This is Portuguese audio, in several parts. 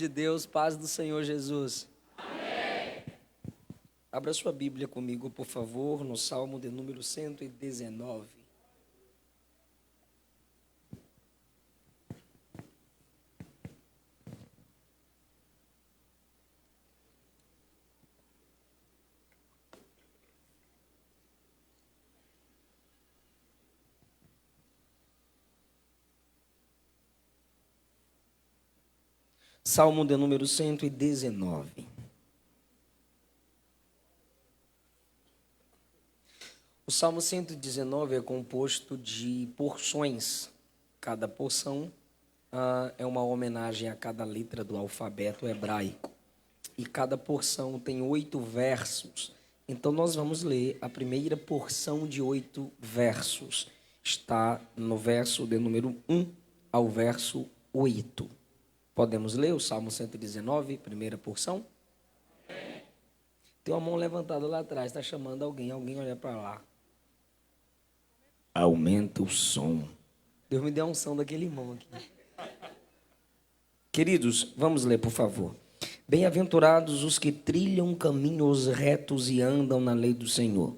De Deus, paz do Senhor Jesus. Amém. Abra sua Bíblia comigo, por favor, no Salmo de número 119. Salmo de número 119. O Salmo 119 é composto de porções. Cada porção é uma homenagem a cada letra do alfabeto hebraico. E cada porção tem 8 versos. Então, nós vamos ler a primeira porção de 8 versos. Está no verso de número 1 ao verso 8. Podemos ler o Salmo 119, primeira porção? Tem uma mão levantada lá atrás, está chamando alguém olha para lá. Aumenta o som. Deus me deu a unção daquele irmão aqui. Queridos, vamos ler, por favor. Bem-aventurados os que trilham caminhos retos e andam na lei do Senhor.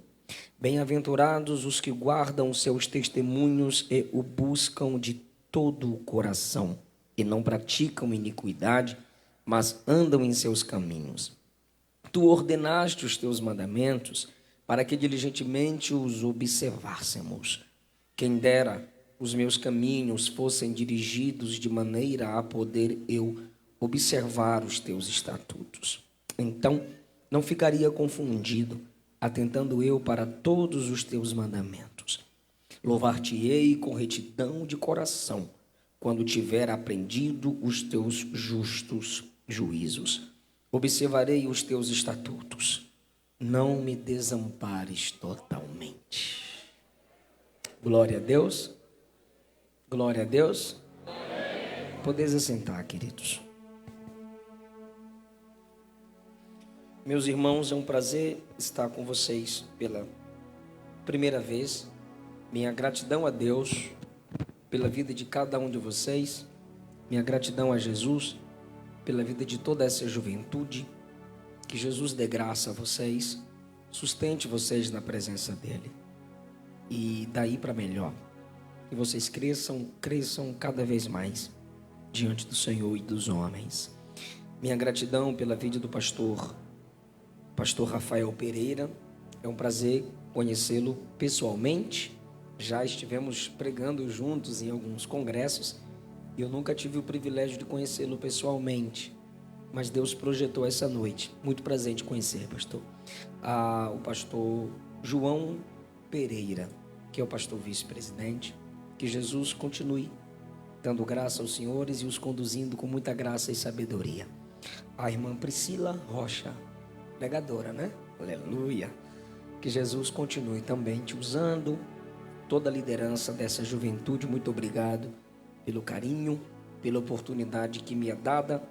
Bem-aventurados os que guardam os seus testemunhos e o buscam de todo o coração. E não praticam iniquidade, mas andam em seus caminhos. Tu ordenaste os teus mandamentos para que diligentemente os observássemos. Quem dera os meus caminhos fossem dirigidos de maneira a poder eu observar os teus estatutos. Então não ficaria confundido, atentando eu para todos os teus mandamentos. Louvar-te-ei com retidão de coração, quando tiver aprendido os teus justos juízos. Observarei os teus estatutos. Não me desampares totalmente. Glória a Deus. Glória a Deus. Podeis assentar, queridos. Meus irmãos, é um prazer estar com vocês pela primeira vez. Minha gratidão a Deus pela vida de cada um de vocês, minha gratidão a Jesus, pela vida de toda essa juventude, que Jesus dê graça a vocês, sustente vocês na presença dEle, e daí para melhor, que vocês cresçam cada vez mais, diante do Senhor e dos homens. Minha gratidão pela vida do pastor Rafael Pereira, é um prazer conhecê-lo pessoalmente. Já estivemos pregando juntos em alguns congressos e eu nunca tive o privilégio de conhecê-lo pessoalmente, mas Deus projetou essa noite. Muito prazer de conhecer, pastor. O pastor João Pereira, que é o pastor vice-presidente. Que Jesus continue dando graça aos senhores e os conduzindo com muita graça e sabedoria. A irmã Priscila Rocha, pregadora, né? Aleluia. Que Jesus continue também te usando, toda a liderança dessa juventude. Muito obrigado pelo carinho, pela oportunidade que me é dada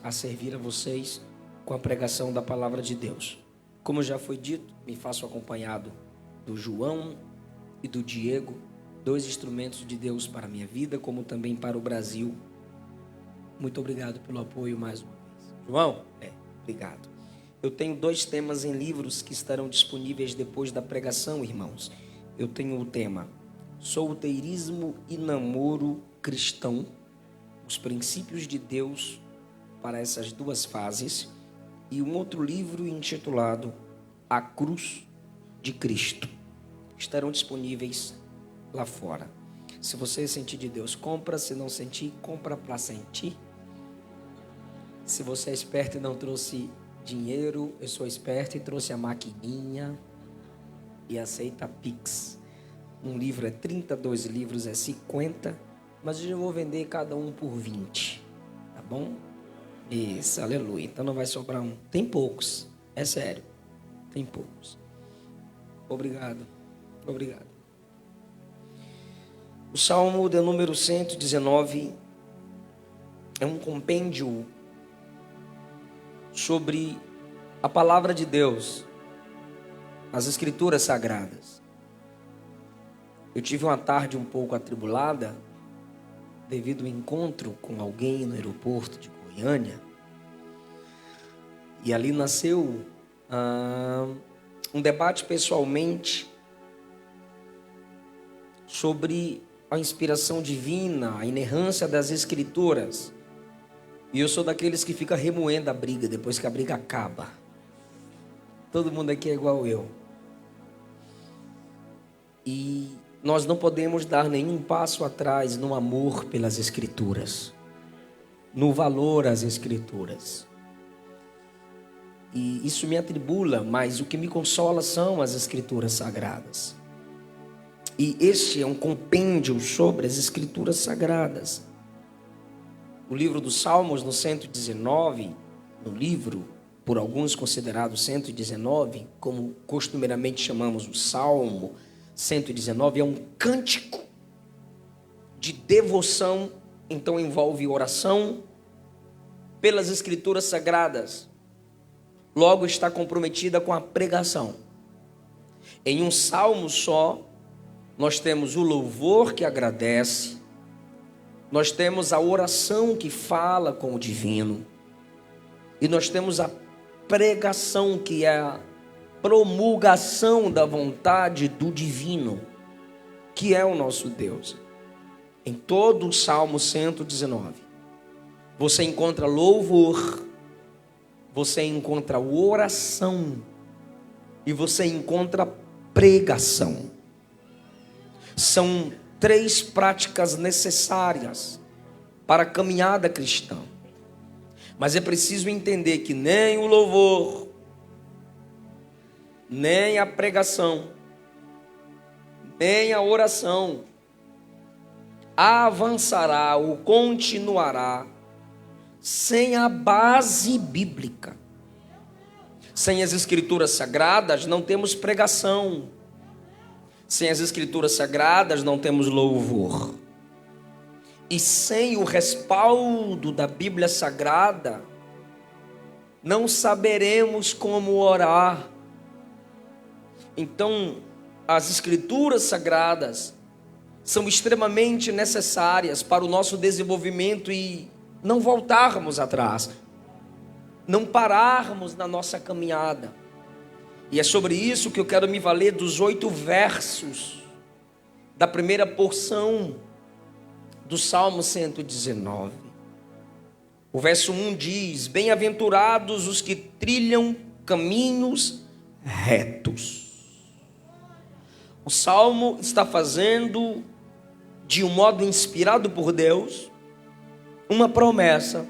a servir a vocês com a pregação da palavra de Deus. Como já foi dito, me faço acompanhado do João e do Diego, 2 instrumentos de Deus para a minha vida, como também para o Brasil. Muito obrigado pelo apoio mais uma vez. João? Obrigado. Eu tenho 2 temas em livros que estarão disponíveis depois da pregação, irmãos. Eu tenho o tema Solteirismo e Namoro Cristão, os princípios de Deus para essas 2 fases, e um outro livro intitulado A Cruz de Cristo. Estarão disponíveis lá fora. Se você sentir de Deus, compra. Se não sentir, compra para sentir. Se você é esperto e não trouxe dinheiro, eu sou esperto e trouxe a maquininha e aceita Pix. Um livro é 30, 2 livros é 50, mas eu já vou vender cada um por 20, tá bom? Isso, aleluia. Então não vai sobrar um. Tem poucos, é sério, tem poucos. Obrigado. O Salmo de número 119 é um compêndio sobre a palavra de Deus, as Escrituras Sagradas. Eu tive uma tarde um pouco atribulada devido ao encontro com alguém no aeroporto de Goiânia. E ali nasceu um debate pessoalmente sobre a inspiração divina, a inerrância das Escrituras. E eu sou daqueles que fica remoendo a briga depois que a briga acaba. Todo mundo aqui é igual eu. E nós não podemos dar nenhum passo atrás no amor pelas Escrituras, no valor às Escrituras. E isso me atribula, mas o que me consola são as Escrituras Sagradas. E este é um compêndio sobre as Escrituras Sagradas. O livro dos Salmos, no 119, no livro, por alguns considerado 119, como costumeiramente chamamos o Salmo 119, é um cântico de devoção, então envolve oração pelas Escrituras Sagradas. Logo está comprometida com a pregação. Em um salmo só, nós temos o louvor que agradece, nós temos a oração que fala com o divino, e nós temos a pregação, que é a promulgação da vontade do divino, que é o nosso Deus. Em todo o Salmo 119, você encontra louvor, você encontra oração e você encontra pregação. São 3 práticas necessárias para a caminhada cristã. Mas é preciso entender que nem o louvor, nem a pregação, nem a oração avançará ou continuará sem a base bíblica. Sem as Escrituras Sagradas não temos pregação. Sem as Escrituras Sagradas não temos louvor. E sem o respaldo da Bíblia Sagrada, não saberemos como orar. Então, as Escrituras Sagradas são extremamente necessárias para o nosso desenvolvimento e não voltarmos atrás, não pararmos na nossa caminhada. E é sobre isso que eu quero me valer dos 8 versos da primeira porção do Salmo 119. O verso 1 diz: bem-aventurados os que trilham caminhos retos. O Salmo está fazendo, de um modo inspirado por Deus, uma promessa.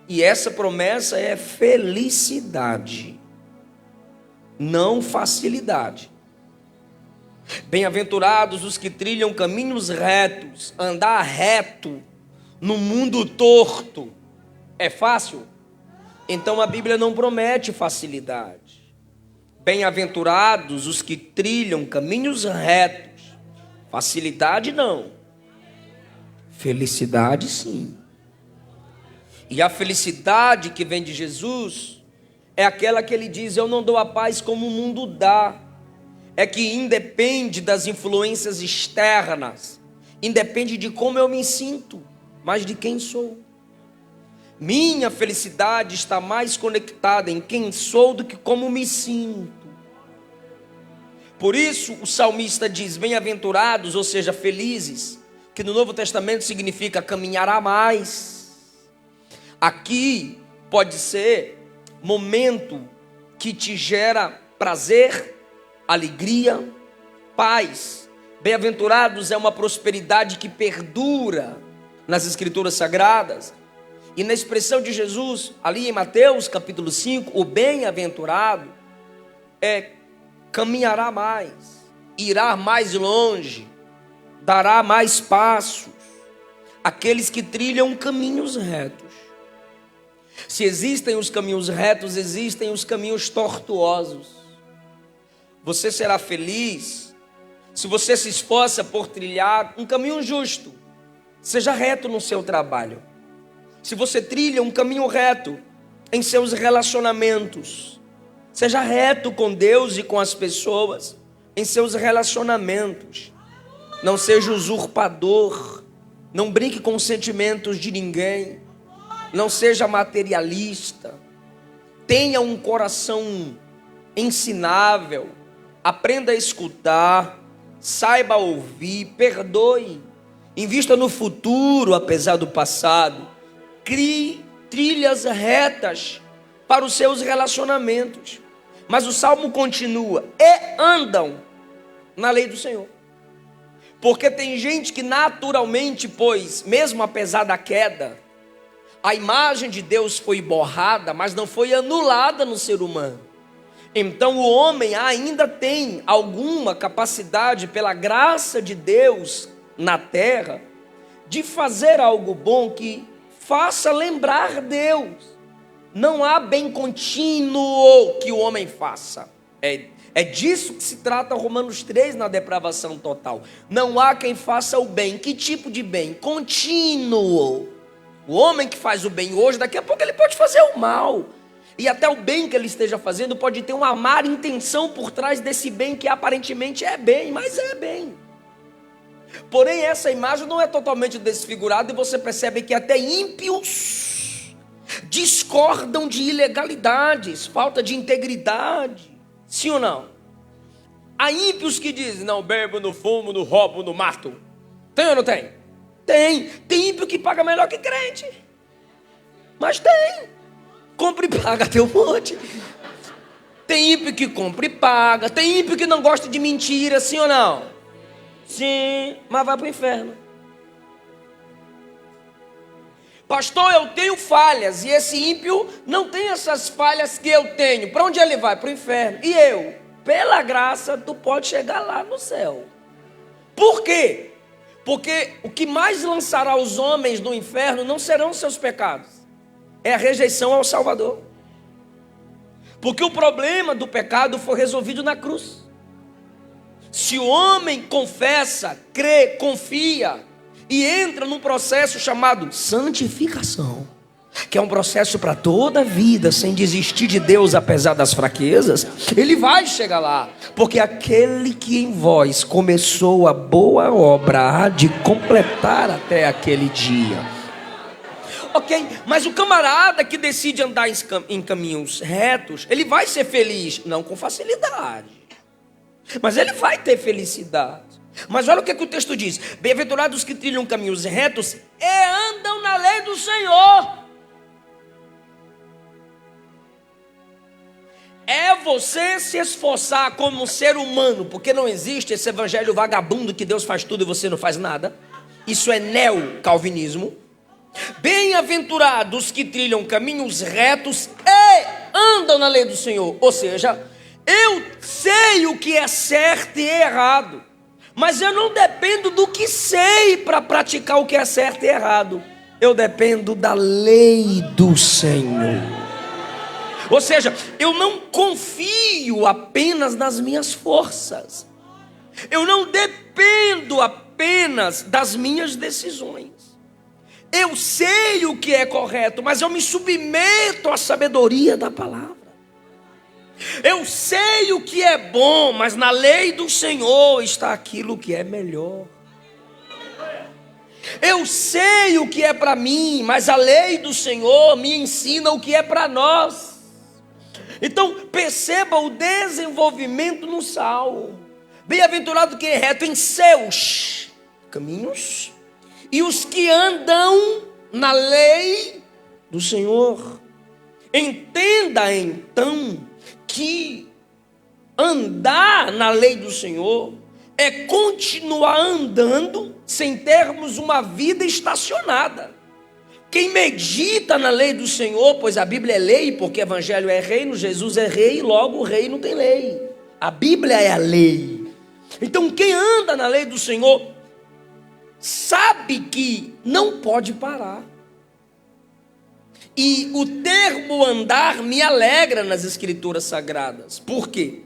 E essa promessa é felicidade, não facilidade. Bem-aventurados os que trilham caminhos retos. Andar reto no mundo torto é fácil? Então a Bíblia não promete facilidade. Bem-aventurados os que trilham caminhos retos. Facilidade não, felicidade sim. E a felicidade que vem de Jesus é aquela que ele diz: eu não dou a paz como o mundo dá. É que independe das influências externas, independe de como eu me sinto, mas de quem sou. Minha felicidade está mais conectada em quem sou do que como me sinto. Por isso o salmista diz bem-aventurados, ou seja, felizes, que no Novo Testamento significa caminhar a mais. Aqui pode ser momento que te gera prazer, alegria, paz. Bem-aventurados é uma prosperidade que perdura nas Escrituras Sagradas. E na expressão de Jesus, ali em Mateus capítulo 5, o bem-aventurado é caminhará mais, irá mais longe, dará mais passos. Aqueles que trilham caminhos retos. Se existem os caminhos retos, existem os caminhos tortuosos. Você será feliz se você se esforça por trilhar um caminho justo. Seja reto no seu trabalho. Se você trilha um caminho reto em seus relacionamentos, seja reto com Deus e com as pessoas em seus relacionamentos. Não seja usurpador. Não brinque com os sentimentos de ninguém. Não seja materialista. tenha um coração ensinável, aprenda a escutar, saiba ouvir, perdoe, invista no futuro apesar do passado, crie trilhas retas para os seus relacionamentos. Mas o salmo continua: e andam na lei do Senhor. Porque tem gente que naturalmente, pois, mesmo apesar da queda, a imagem de Deus foi borrada, mas não foi anulada no ser humano. Então o homem ainda tem alguma capacidade, pela graça de Deus na terra, de fazer algo bom que faça lembrar Deus. Não há bem contínuo que o homem faça. É disso que se trata Romanos 3 na depravação total. Não há quem faça o bem. Que tipo de bem? Contínuo. O homem que faz o bem hoje, daqui a pouco ele pode fazer o mal. E até o bem que ele esteja fazendo pode ter uma má intenção por trás desse bem que aparentemente é bem, mas é bem. Porém, essa imagem não é totalmente desfigurada e você percebe que até ímpios discordam de ilegalidades, falta de integridade. Sim ou não? Há ímpios que dizem: não bebo, não fumo, não roubo, não mato. Tem ou não tem? Tem. Tem ímpio que paga melhor que crente. Mas tem. Compra e paga, tem um monte. Tem ímpio que compra e paga. Tem ímpio que não gosta de mentira, sim ou não? Sim, mas vai para o inferno. Pastor, eu tenho falhas. E esse ímpio não tem essas falhas que eu tenho. Para onde ele vai? Para o inferno. E eu? Pela graça, tu pode chegar lá no céu. Por quê? Porque o que mais lançará os homens no inferno não serão seus pecados. É a rejeição ao Salvador. Porque o problema do pecado foi resolvido na cruz. Se o homem confessa, crê, confia e entra num processo chamado santificação, que é um processo para toda a vida, sem desistir de Deus apesar das fraquezas, ele vai chegar lá. Porque aquele que em vós começou a boa obra há de completar até aquele dia. Ok, mas o camarada que decide andar em caminhos retos, ele vai ser feliz, não com facilidade, mas ele vai ter felicidade. Mas olha o que o texto diz: bem-aventurados que trilham caminhos retos e andam na lei do Senhor. É você se esforçar como um ser humano, porque não existe esse evangelho vagabundo que Deus faz tudo e você não faz nada. Isso é neo-calvinismo. Bem-aventurados que trilham caminhos retos e andam na lei do Senhor. Ou seja, eu sei o que é certo e errado, mas eu não dependo do que sei para praticar o que é certo e errado. Eu dependo da lei do Senhor. Ou seja, eu não confio apenas nas minhas forças. Eu não dependo apenas das minhas decisões. Eu sei o que é correto, mas eu me submeto à sabedoria da palavra. Eu sei o que é bom, mas na lei do Senhor está aquilo que é melhor. Eu sei o que é para mim, mas a lei do Senhor me ensina o que é para nós. Então perceba o desenvolvimento no salmo. Bem-aventurado que é reto em seus caminhos, e os que andam na lei do Senhor. Entenda então que andar na lei do Senhor é continuar andando sem termos uma vida estacionada. Quem medita na lei do Senhor, pois a Bíblia é lei, porque o Evangelho é reino, Jesus é rei, logo o reino tem lei. A Bíblia é a lei. Então quem anda na lei do Senhor sabe que não pode parar. E o termo andar me alegra nas Escrituras Sagradas. Por quê?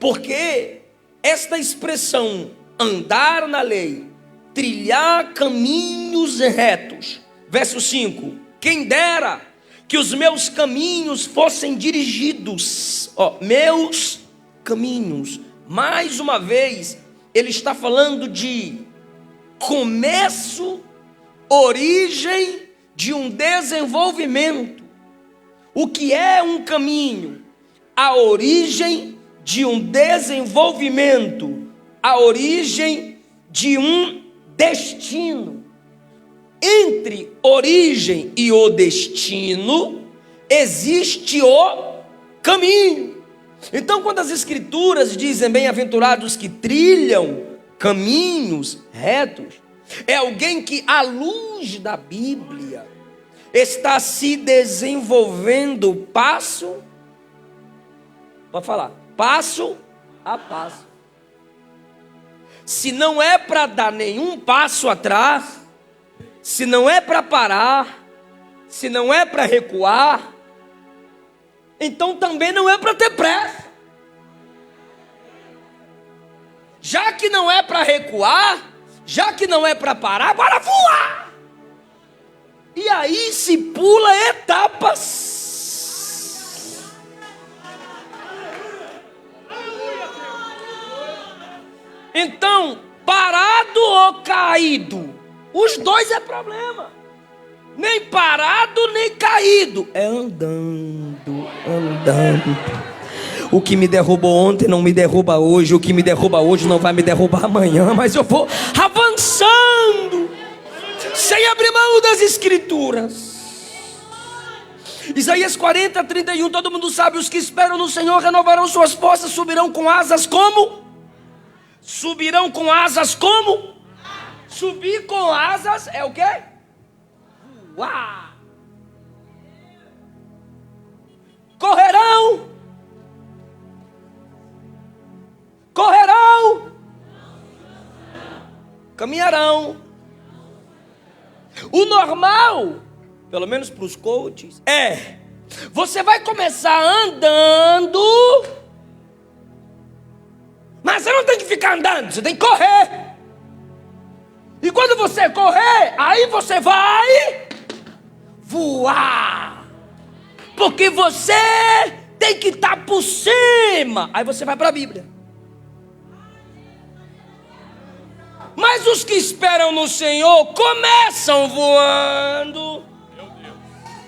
Porque esta expressão andar na lei, trilhar caminhos retos, verso 5: quem dera que os meus caminhos fossem dirigidos, meus caminhos. Mais uma vez, ele está falando de começo, origem de um desenvolvimento. O que é um caminho? A origem de um desenvolvimento, a origem de um destino. Entre origem e o destino, existe o caminho. Então, quando as Escrituras dizem bem-aventurados que trilham caminhos retos, é alguém que, à luz da Bíblia, está se desenvolvendo passo, pode falar, passo a passo. Se não é para dar nenhum passo atrás, se não é para parar, se não é para recuar, então também não é para ter pressa. Já que não é para recuar, já que não é para parar, bora voar. E aí se pula etapas. Então, parado ou caído, os dois é problema. Nem parado, nem caído. É andando. O que me derrubou ontem não me derruba hoje. O que me derruba hoje não vai me derrubar amanhã. Mas eu vou avançando, sem abrir mão das Escrituras. Isaías 40:31, todo mundo sabe: os que esperam no Senhor renovarão suas forças, subirão com asas como? Subirão com asas como? Subir com asas é o quê? Voar. Correrão. Caminharão. O normal, pelo menos para os coaches, você vai começar andando, mas você não tem que ficar andando, você tem que correr. E quando você correr, aí você vai voar, porque você tem que estar por cima. Aí você vai para a Bíblia. Mas os que esperam no Senhor começam voando.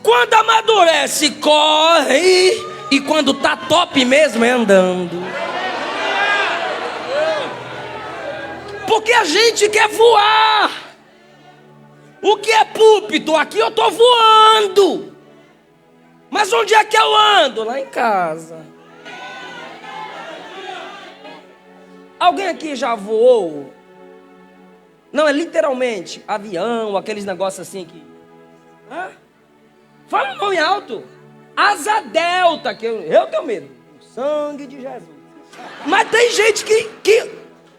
Quando amadurece, corre. E quando tá top mesmo, é andando. Porque a gente quer voar. O que é púlpito? Aqui eu tô voando. Mas onde é que eu ando? Lá em casa. Alguém aqui já voou? Não, é literalmente avião, aqueles negócios assim que... Fala um nome alto. Asa delta, que eu tenho medo. O sangue de Jesus. Mas tem gente que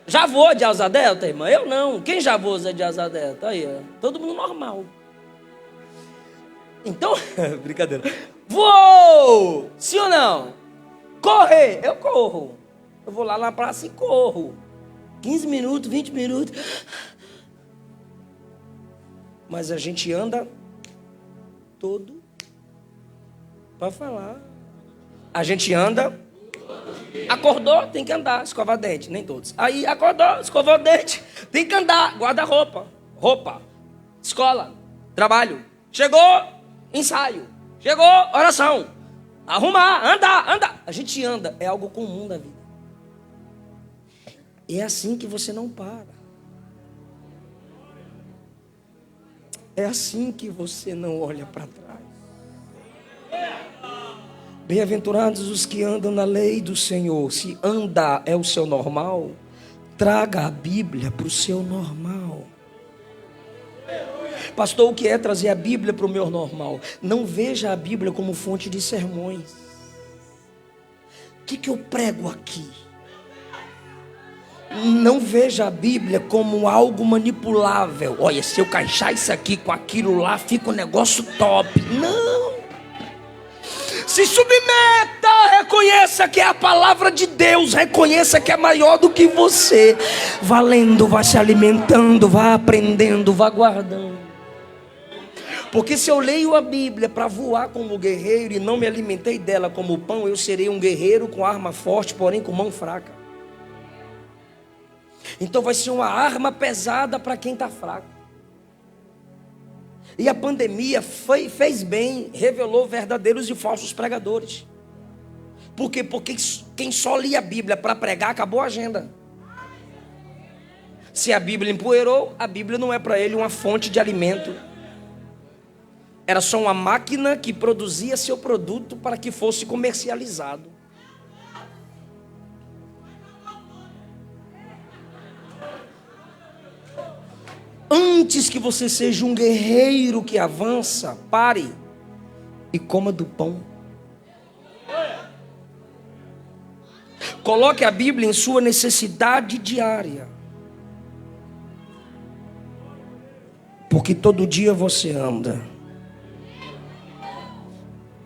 já voou de asa delta, irmã? Eu não. Quem já voou de asa delta? Aí, todo mundo normal. Então, brincadeira. Voou! Sim ou não? Correr, eu corro. Eu vou lá na praça e corro. 15 minutos, 20 minutos. Mas a gente anda todo para falar. A gente anda. Acordou, tem que andar, escovar dente, nem todos. Aí acordou, escovou dente, tem que andar, guarda-roupa, roupa, escola, trabalho. Chegou, ensaio. Chegou, oração. Arrumar, andar. A gente anda, é algo comum da vida. E é assim que você não para. É assim que você não olha para trás. Bem-aventurados os que andam na lei do Senhor. Se andar é o seu normal, traga a Bíblia para o seu normal. Pastor, o que é trazer a Bíblia para o meu normal? Não veja a Bíblia como fonte de sermões. O que eu prego aqui? Não veja a Bíblia como algo manipulável. Olha, se eu encaixar isso aqui com aquilo lá, fica um negócio top. Não. Se submeta, reconheça que é a palavra de Deus, reconheça que é maior do que você. Vá lendo, vá se alimentando, vá aprendendo, vá guardando. Porque se eu leio a Bíblia para voar como guerreiro e não me alimentei dela como pão, eu serei um guerreiro com arma forte, porém com mão fraca. Então vai ser uma arma pesada para quem está fraco. E a pandemia fez bem, revelou verdadeiros e falsos pregadores. Por quê? Porque quem só lia a Bíblia para pregar, acabou a agenda. Se a Bíblia empoeirou, a Bíblia não é para ele uma fonte de alimento. Era só uma máquina que produzia seu produto para que fosse comercializado. Antes que você seja um guerreiro que avança, pare e coma do pão. Coloque a Bíblia em sua necessidade diária. Porque todo dia você anda.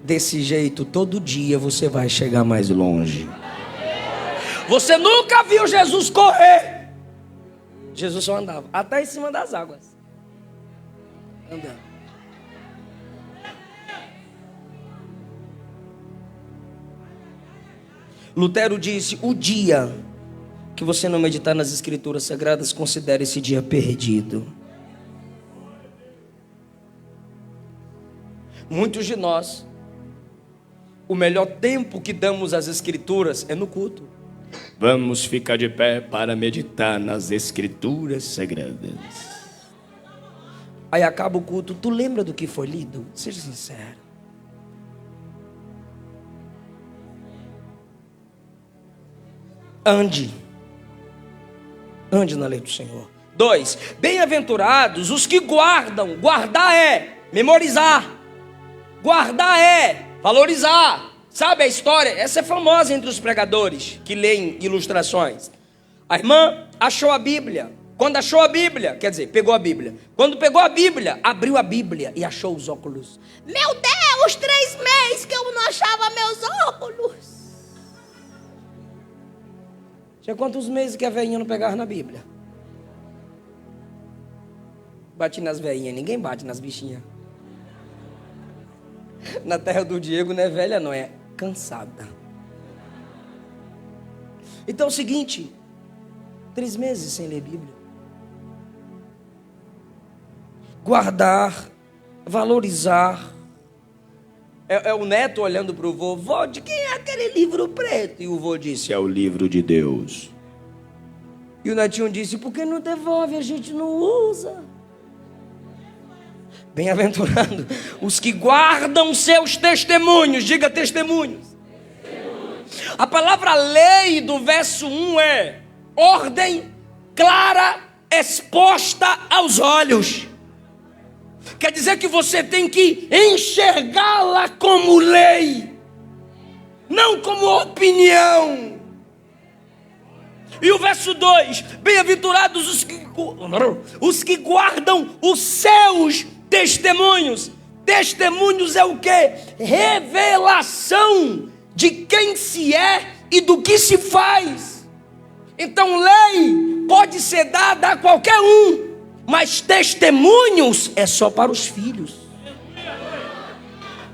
Desse jeito, todo dia você vai chegar mais longe. Você nunca viu Jesus correr. Jesus só andava até em cima das águas. Andando. Lutero disse: o dia que você não meditar nas Escrituras Sagradas, considere esse dia perdido. Muitos de nós, o melhor tempo que damos às Escrituras é no culto. Vamos ficar de pé para meditar nas Escrituras Sagradas. Aí acaba o culto, tu lembra do que foi lido? Seja sincero. Ande na lei do Senhor. 2, bem-aventurados os que guardam. Guardar é memorizar. Guardar é valorizar. Sabe a história? Essa é famosa entre os pregadores que leem ilustrações. A irmã achou a Bíblia. Quando achou a Bíblia, quer dizer, pegou a Bíblia. Quando pegou a Bíblia, abriu a Bíblia e achou os óculos. Meu Deus, 3 meses que eu não achava meus óculos. Tinha quantos meses que a velhinha não pegava na Bíblia? Bati nas velhinhas, ninguém bate nas bichinhas. Na terra do Diego não é velha não, é cansada. Então é o seguinte, 3 meses sem ler Bíblia. Guardar, valorizar. É o neto olhando para o vô: vô, de quem é aquele livro preto? E o vô disse: é o livro de Deus. E o netinho disse: por que não devolve? A gente não usa. Bem-aventurado os que guardam seus testemunhos. Diga testemunhos. A palavra lei do verso 1 é ordem clara, exposta aos olhos. Quer dizer que você tem que enxergá-la como lei, não como opinião. E o verso 2: bem-aventurados os que guardam os seus testemunhos. Testemunhos é o quê? Revelação de quem se é e do que se faz. Então lei pode ser dada a qualquer um, mas testemunhos é só para os filhos.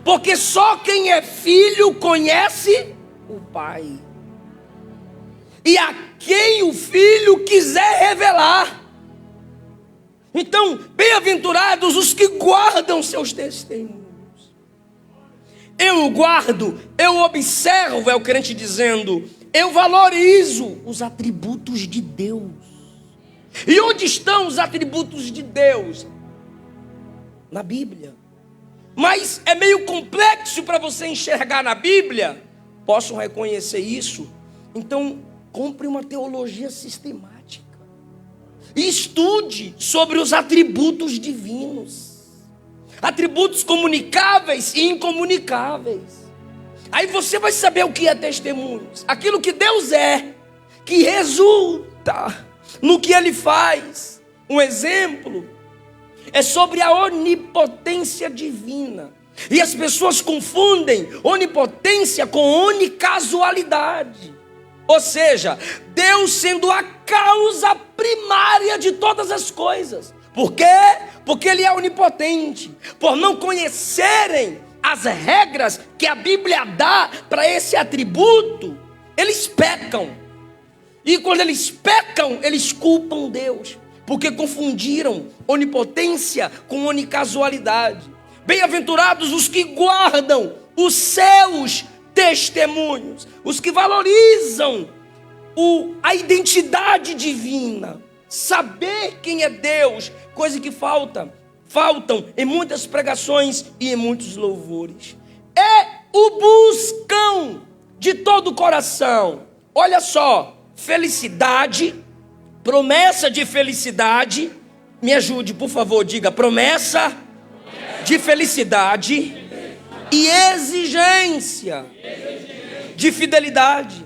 Porque só quem é filho conhece o pai. E a quem o filho quiser revelar. Então, bem-aventurados os que guardam seus testemunhos. Eu guardo, eu observo, é o crente dizendo, eu valorizo os atributos de Deus. E onde estão os atributos de Deus? Na Bíblia. Mas é meio complexo para você enxergar na Bíblia. Possam reconhecer isso? Então, compre uma teologia sistemática. E estude sobre os atributos divinos. Atributos comunicáveis e incomunicáveis. Aí você vai saber o que é testemunhos. Aquilo que Deus é, que resulta no que Ele faz. Um exemplo é sobre a onipotência divina. E as pessoas confundem onipotência com onicasualidade. Ou seja, Deus sendo a causa primária de todas as coisas. Por quê? Porque Ele é onipotente. Por não conhecerem as regras que a Bíblia dá para esse atributo, eles pecam. E quando eles pecam, eles culpam Deus. porque confundiram onipotência com onicasualidade. Bem-aventurados os que guardam os seus testemunhos, os que valorizam a identidade divina, saber quem é Deus, coisa que faltam em muitas pregações e em muitos louvores. É o buscam de todo o coração. Olha só, felicidade, promessa de felicidade. Me ajude, por favor, diga promessa de felicidade e exigência de fidelidade.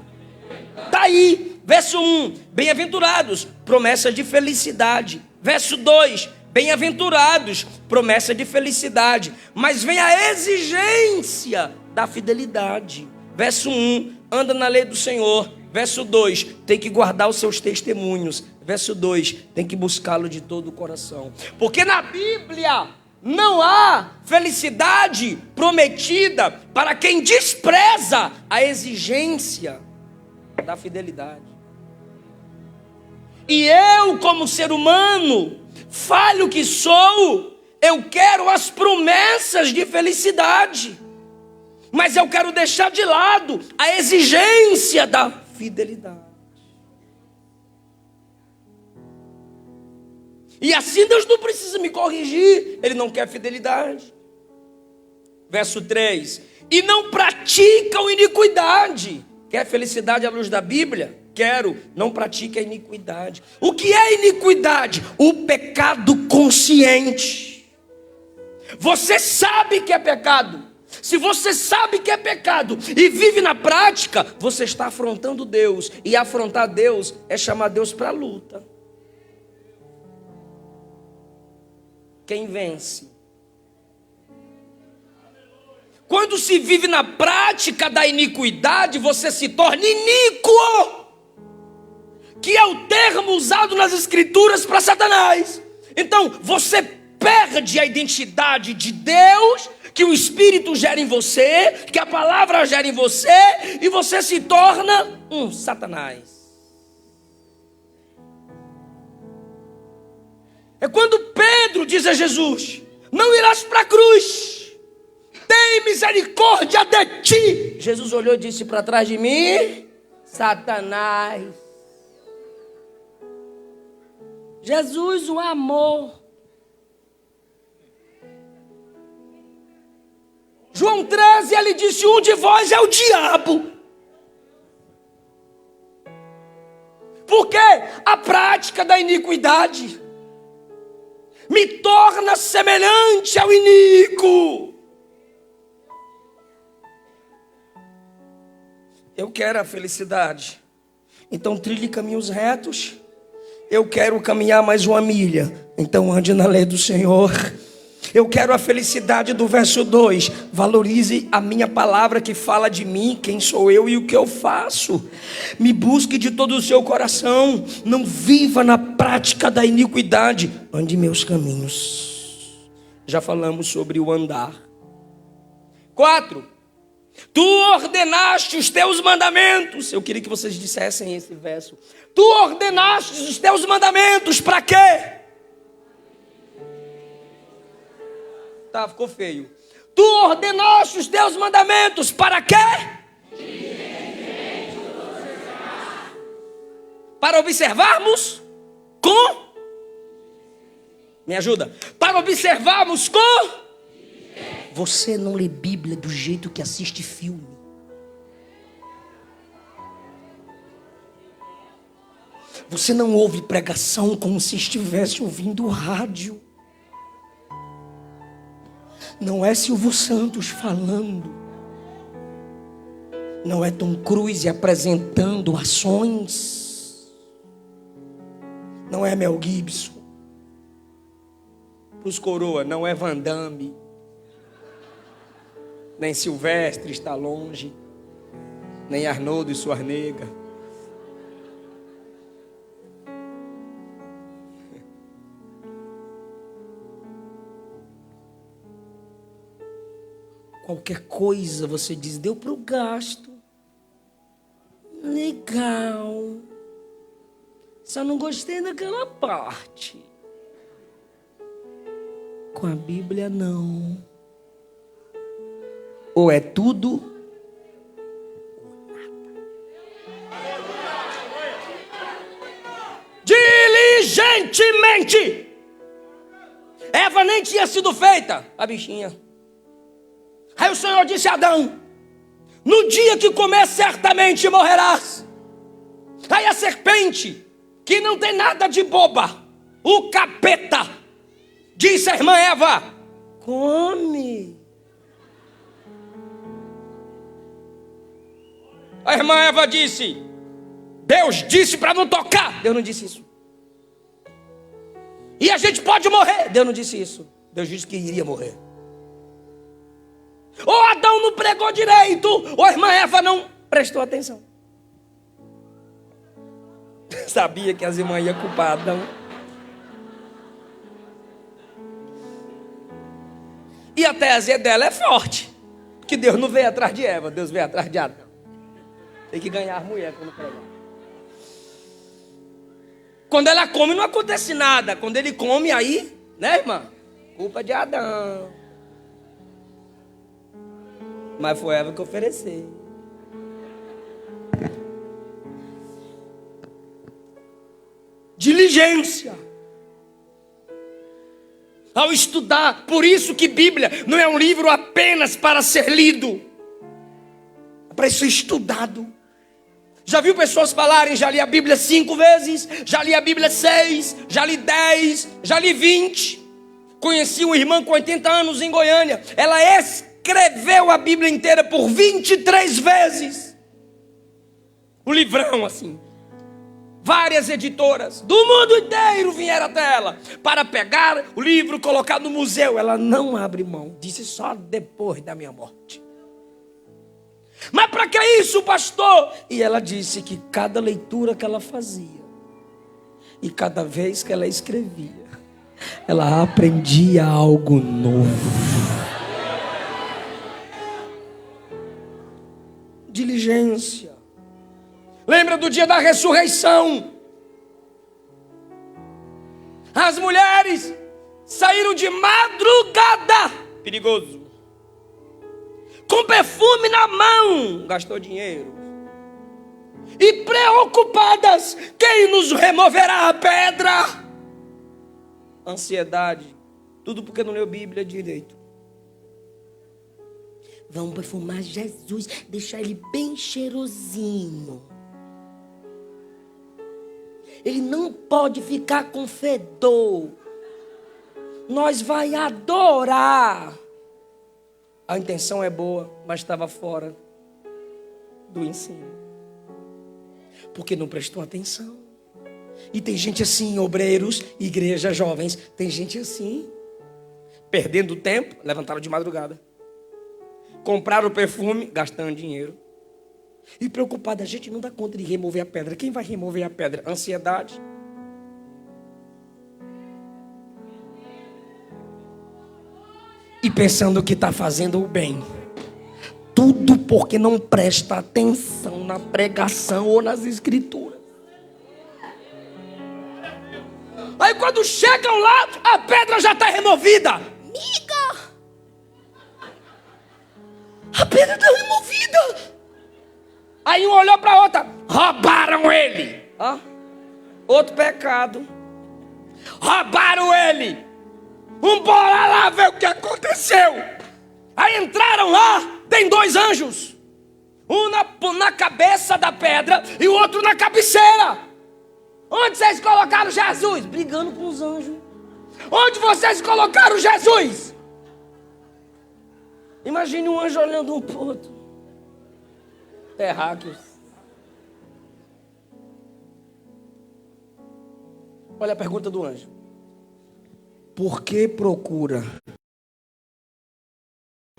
Está aí, verso 1, bem-aventurados, promessa de felicidade. Verso 2, bem-aventurados, promessa de felicidade. Mas vem a exigência da fidelidade. Verso 1, anda na lei do Senhor. Verso 2, tem que guardar os seus testemunhos. Verso 2, tem que buscá-lo de todo o coração. Porque na Bíblia não há felicidade prometida para quem despreza a exigência da fidelidade. E eu, como ser humano, falho que sou, eu quero as promessas de felicidade, mas eu quero deixar de lado a exigência da fidelidade. E assim Deus não precisa me corrigir, Ele não quer fidelidade. Verso 3, e não praticam iniquidade. Quer felicidade à luz da Bíblia? Quero, não pratique a iniquidade. O que é iniquidade? O pecado consciente. Você sabe que é pecado. Se você sabe que é pecado e vive na prática, você está afrontando Deus. E afrontar Deus é chamar Deus para a luta. Quem vence? Quando se vive na prática da iniquidade, você se torna iníquo, que é o termo usado nas Escrituras para Satanás. Então, você perde a identidade de Deus, que o Espírito gera em você, que a palavra gera em você, e você se torna um Satanás. É quando Pedro diz a Jesus: não irás para a cruz, tem misericórdia de ti. Jesus olhou e disse: para trás de mim, Satanás. Jesus, o amor. João 13, ele disse: um de vós é o diabo. Porque a prática da iniquidade me torna semelhante ao iníquo. Eu quero a felicidade, então trilhe caminhos retos. Eu quero caminhar mais uma milha, então ande na lei do Senhor. Eu quero a felicidade do verso 2. Valorize a minha palavra que fala de mim, quem sou eu e o que eu faço. Me busque de todo o seu coração. Não viva na prática da iniquidade. Ande meus caminhos. Já falamos sobre o andar. 4. Tu ordenaste os teus mandamentos. Eu queria que vocês dissessem esse verso. Tu ordenaste os teus mandamentos. Para quê? Tá, ficou feio. Tu ordenaste os teus mandamentos. Para quê? Para observarmos com... Me ajuda. Para observarmos com... Você não lê Bíblia do jeito que assiste filme. Você não ouve pregação como se estivesse ouvindo rádio. Não é Silvio Santos falando. Não é Tom Cruise apresentando ações. Não é Mel Gibson. Os coroa, não é Van Damme. Nem Silvestre Stallone. Nem Arnoldo Schwarzenegger. Qualquer coisa você diz, deu para o gasto. Legal. Só não gostei daquela parte. Com a Bíblia, não. Ou é tudo diligentemente. Eva nem tinha sido feita, a bichinha. Aí o Senhor disse a Adão: no dia que comer, certamente morrerás. Aí a serpente, que não tem nada de boba, o capeta, disse à irmã Eva: come. A irmã Eva disse: Deus disse para não tocar. Deus não disse isso. E a gente pode morrer. Deus não disse isso. Deus disse que iria morrer. Ou Adão não pregou direito, ou a irmã Eva não prestou atenção. Sabia que as irmãs iam culpar Adão. E a tese dela é forte, que Deus não veio atrás de Eva, Deus veio atrás de Adão. Tem que ganhar a mulher quando pregar. Quando ela come não acontece nada. Quando ele come aí, né, irmã? Culpa de Adão. Mas foi Eva que ofereceu. Diligência. Ao estudar, por isso que Bíblia não é um livro apenas para ser lido. É para ser estudado. Já viu pessoas falarem: já li a Bíblia 5 vezes, já li a Bíblia 6, já li 10, já li 20. Conheci uma irmã com 80 anos em Goiânia. Ela escreveu a Bíblia inteira por 23 vezes. O livrão assim. Várias editoras do mundo inteiro vieram até ela para pegar o livro, colocar no museu. Ela não abre mão. Disse: só depois da minha morte. Mas para que isso, pastor? E ela disse que cada leitura que ela fazia e cada vez que ela escrevia, ela aprendia algo novo. Diligência. Lembra do dia da ressurreição? As mulheres saíram de madrugada, perigoso, com perfume na mão, gastou dinheiro, e preocupadas: quem nos removerá a pedra? Ansiedade, tudo porque não leu Bíblia direito. Vamos perfumar Jesus, deixar ele bem cheirosinho. Ele não pode ficar com fedor. Nós vai adorar. A intenção é boa, mas estava fora do ensino. Porque não prestou atenção. E tem gente assim, obreiros, igrejas jovens, tem gente assim, perdendo tempo, levantaram de madrugada. Compraram o perfume, gastando dinheiro. E preocupada: a gente não dá conta de remover a pedra. Quem vai remover a pedra? Ansiedade. E pensando que está fazendo o bem. Tudo porque não presta atenção na pregação ou nas escrituras. Aí quando chegam lá, a pedra já está removida. Miga! A pedra está removida. Aí um olhou para a outra: roubaram ele. Outro pecado. Roubaram ele. Bora lá ver o que aconteceu. Aí entraram lá, tem 2 anjos. Um na cabeça da pedra e o outro na cabeceira. Onde vocês colocaram Jesus? Brigando com os anjos. Onde vocês colocaram Jesus? Imagine um anjo olhando um para o outro. Terráqueos. Olha a pergunta do anjo: por que procura?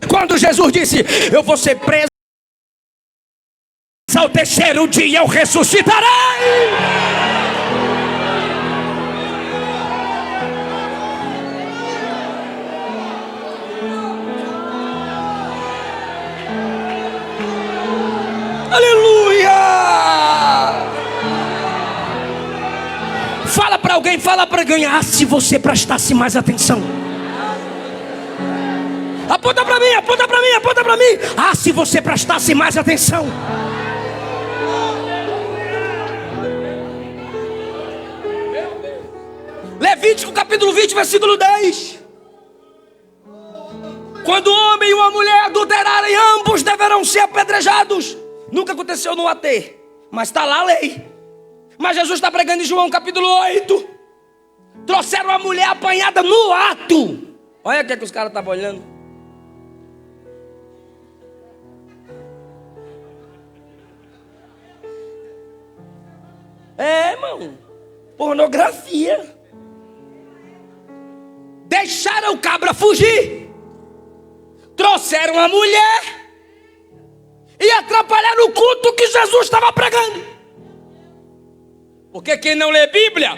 Quando Jesus disse: eu vou ser preso, ao 3º dia eu ressuscitarei. Aleluia! Fala para alguém, ah, se você prestasse mais atenção. Aponta para mim, aponta para mim, aponta para mim. Ah, se você prestasse mais atenção. Levítico capítulo 20, versículo 10. Quando o homem e uma mulher adulterarem, ambos deverão ser apedrejados. Nunca aconteceu no AT, mas está lá a lei. Mas Jesus está pregando em João capítulo 8. Trouxeram a mulher apanhada no ato. Olha o que, é que os caras estavam olhando. Irmão, pornografia. Deixaram o cabra fugir. Trouxeram a mulher e atrapalharam o culto que Jesus estava pregando. Porque quem não lê Bíblia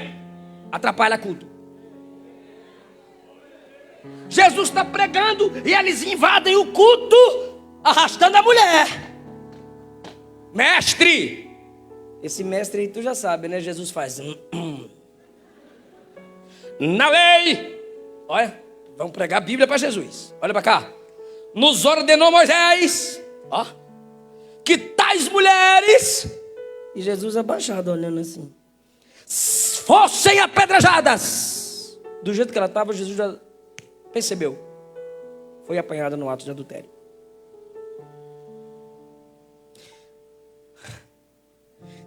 atrapalha culto. Jesus está pregando e eles invadem o culto arrastando a mulher. Mestre, esse mestre aí tu já sabe, né? Jesus faz na lei. Olha, vamos pregar a Bíblia para Jesus. Olha para cá. Nos ordenou Moisés, ó, que tais mulheres, e Jesus abaixado olhando assim, fossem apedrejadas. Do jeito que ela estava, Jesus já percebeu. Foi apanhada no ato de adultério.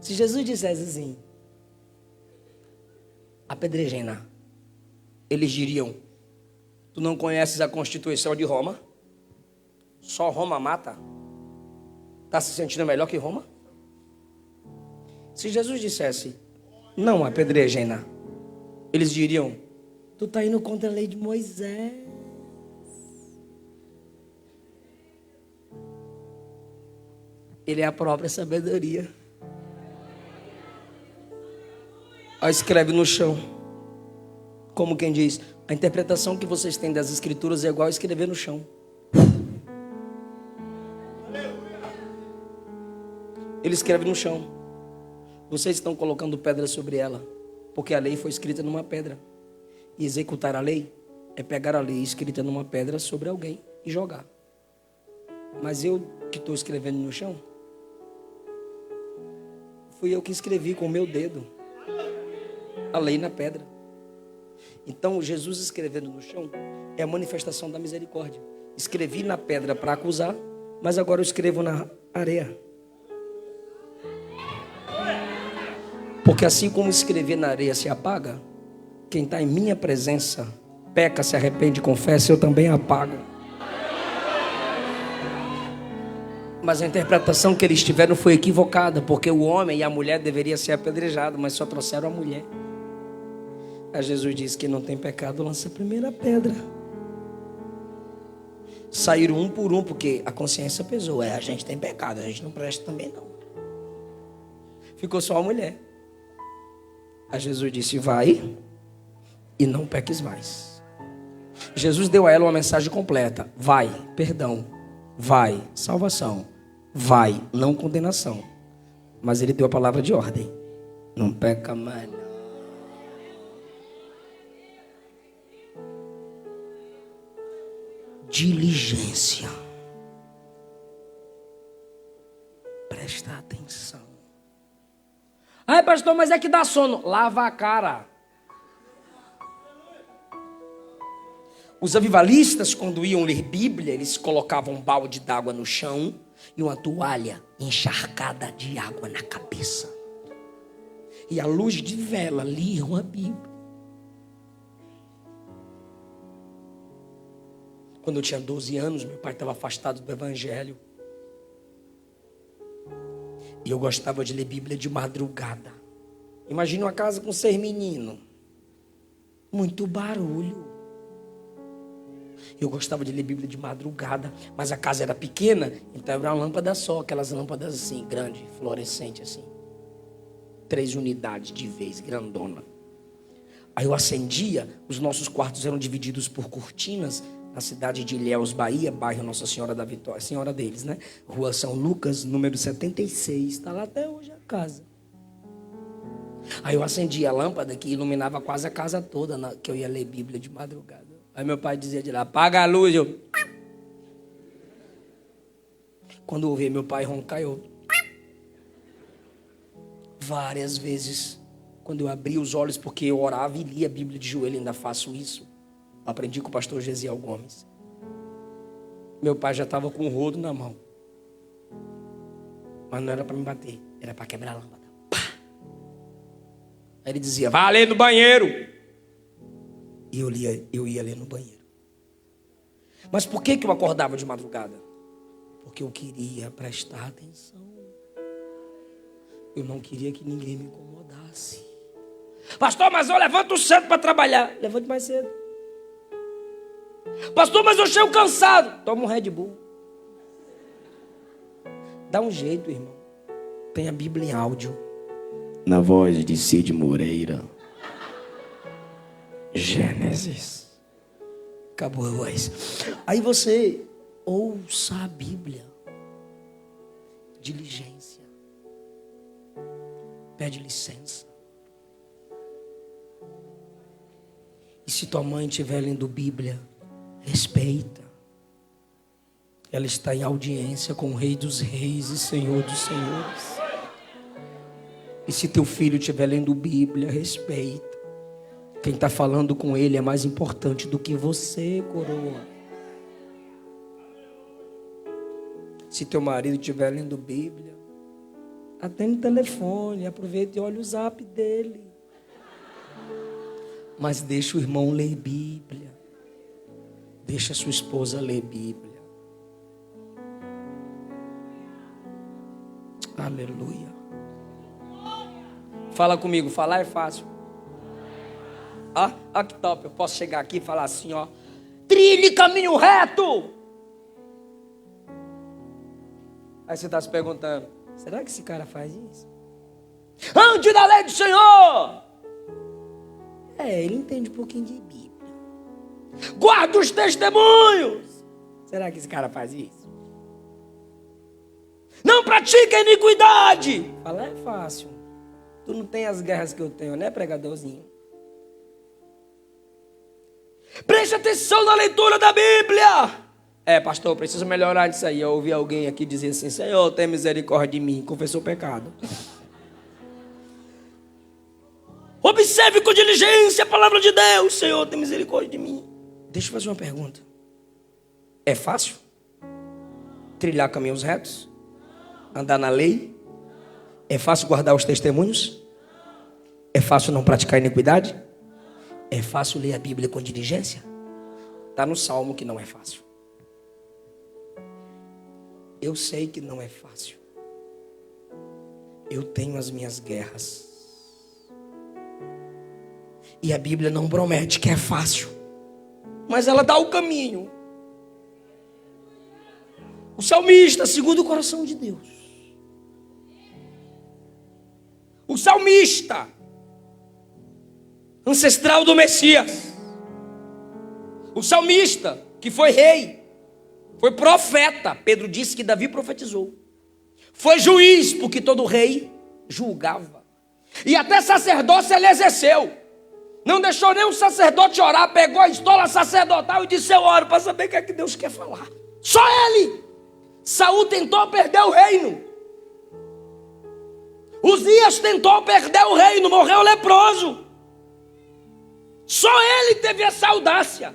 Se Jesus dissesse assim, apedrejena, eles diriam, tu não conheces a Constituição de Roma? Só Roma mata? Está se sentindo melhor que Roma? Se Jesus dissesse, não apedrejena, eles diriam, tu está indo contra a lei de Moisés. Ele é a própria sabedoria. Aí escreve no chão. Como quem diz, a interpretação que vocês têm das escrituras é igual a escrever no chão. Ele escreve no chão. Vocês estão colocando pedra sobre ela, porque a lei foi escrita numa pedra. E executar a lei é pegar a lei escrita numa pedra sobre alguém e jogar. Mas eu que estou escrevendo no chão, fui eu que escrevi com o meu dedo a lei na pedra. Então Jesus escrevendo no chão é a manifestação da misericórdia. Escrevi na pedra para acusar, mas agora eu escrevo na areia. Porque assim como escrever na areia se apaga, quem está em minha presença, peca, se arrepende, confessa, eu também apago. Mas a interpretação que eles tiveram foi equivocada, porque o homem e a mulher deveriam ser apedrejados, mas só trouxeram a mulher. Aí Jesus disse que não tem pecado, lança a primeira pedra. Saíram um por um, porque a consciência pesou. A gente tem pecado, a gente não presta também não. Ficou só a mulher. Aí Jesus disse, vai e não peques mais. Jesus deu a ela uma mensagem completa. Vai, perdão. Vai, salvação. Vai, não condenação. Mas ele deu a palavra de ordem. Não peca mais não. Diligência. Presta atenção. Ai, pastor, mas é que dá sono. Lava a cara. Os avivalistas, quando iam ler Bíblia, eles colocavam um balde d'água no chão e uma toalha encharcada de água na cabeça. E à luz de vela liam a Bíblia. Quando eu tinha 12 anos, meu pai estava afastado do Evangelho. E eu gostava de ler Bíblia de madrugada. Imagina uma casa com 6 meninos. Muito barulho. Eu gostava de ler Bíblia de madrugada. Mas a casa era pequena, então era uma lâmpada só. Aquelas lâmpadas assim, grande, fluorescente assim. 3 unidades de vez, grandona. Aí eu acendia, os nossos quartos eram divididos por cortinas. Na cidade de Ilhéus, Bahia, bairro Nossa Senhora da Vitória, senhora deles, né? Rua São Lucas, número 76, está lá até hoje a casa. Aí eu acendia a lâmpada que iluminava quase a casa toda, que eu ia ler Bíblia de madrugada. Aí meu pai dizia de lá, apaga a luz. Quando eu ouvia meu pai roncar, várias vezes, quando eu abria os olhos, porque eu orava e lia a Bíblia de joelho, ainda faço isso. Aprendi com o pastor Gesiel Gomes. Meu pai já estava com o rodo na mão. Mas não era para me bater, era para quebrar a lâmpada. Pá! Aí ele dizia, vá ler no banheiro. E eu ia ler no banheiro. Mas por que eu acordava de madrugada? Porque eu queria prestar atenção. Eu não queria que ninguém me incomodasse. Pastor, mas eu levanto cedo para trabalhar. Levante mais cedo. Pastor, mas eu chego cansado. Toma um Red Bull. Dá um jeito, irmão. Tem a Bíblia em áudio. Na voz de Cid Moreira. Gênesis. Acabou a voz. Aí você ouça a Bíblia. Diligência. Pede licença. E se tua mãe estiver lendo Bíblia, respeita. Ela está em audiência com o Rei dos Reis e Senhor dos Senhores. E se teu filho estiver lendo Bíblia, respeita. Quem está falando com ele é mais importante do que você, coroa. Se teu marido estiver lendo Bíblia, atende o telefone, aproveita e olha o zap dele. Mas deixa o irmão ler Bíblia. Deixa a sua esposa ler Bíblia. Aleluia. Fala comigo, falar é fácil. Ah, que top, eu posso chegar aqui e falar assim, ó. Trilhe caminho reto. Aí você está se perguntando, será que esse cara faz isso? Ande na lei do Senhor. Ele entende um pouquinho de Bíblia. Guarda os testemunhos. Será que esse cara faz isso? Não pratica iniquidade. Fala, é fácil. Tu não tem as guerras que eu tenho, né, pregadorzinho? Preste atenção na leitura da Bíblia. Pastor, eu preciso melhorar nisso aí. Eu ouvi alguém aqui dizer assim, Senhor, tem misericórdia de mim. Confessou o pecado. Observe com diligência a palavra de Deus. Senhor, tem misericórdia de mim. Deixa eu fazer uma pergunta. É fácil trilhar caminhos retos? Andar na lei? É fácil guardar os testemunhos? É fácil não praticar iniquidade? É fácil ler a Bíblia com diligência? Está no Salmo que não é fácil. Eu sei que não é fácil. Eu tenho as minhas guerras. E a Bíblia não promete que é fácil, mas ela dá o caminho. O salmista, segundo o coração de Deus. O salmista, ancestral do Messias. O salmista, que foi rei, foi profeta. Pedro disse que Davi profetizou. Foi juiz, porque todo rei julgava. E até sacerdócio ele exerceu. Não deixou nem o sacerdote orar, pegou a estola sacerdotal e disse, eu oro para saber o que é que Deus quer falar. Só ele. Saul tentou perder o reino. Uzias tentou perder o reino, morreu leproso. Só ele teve essa audácia.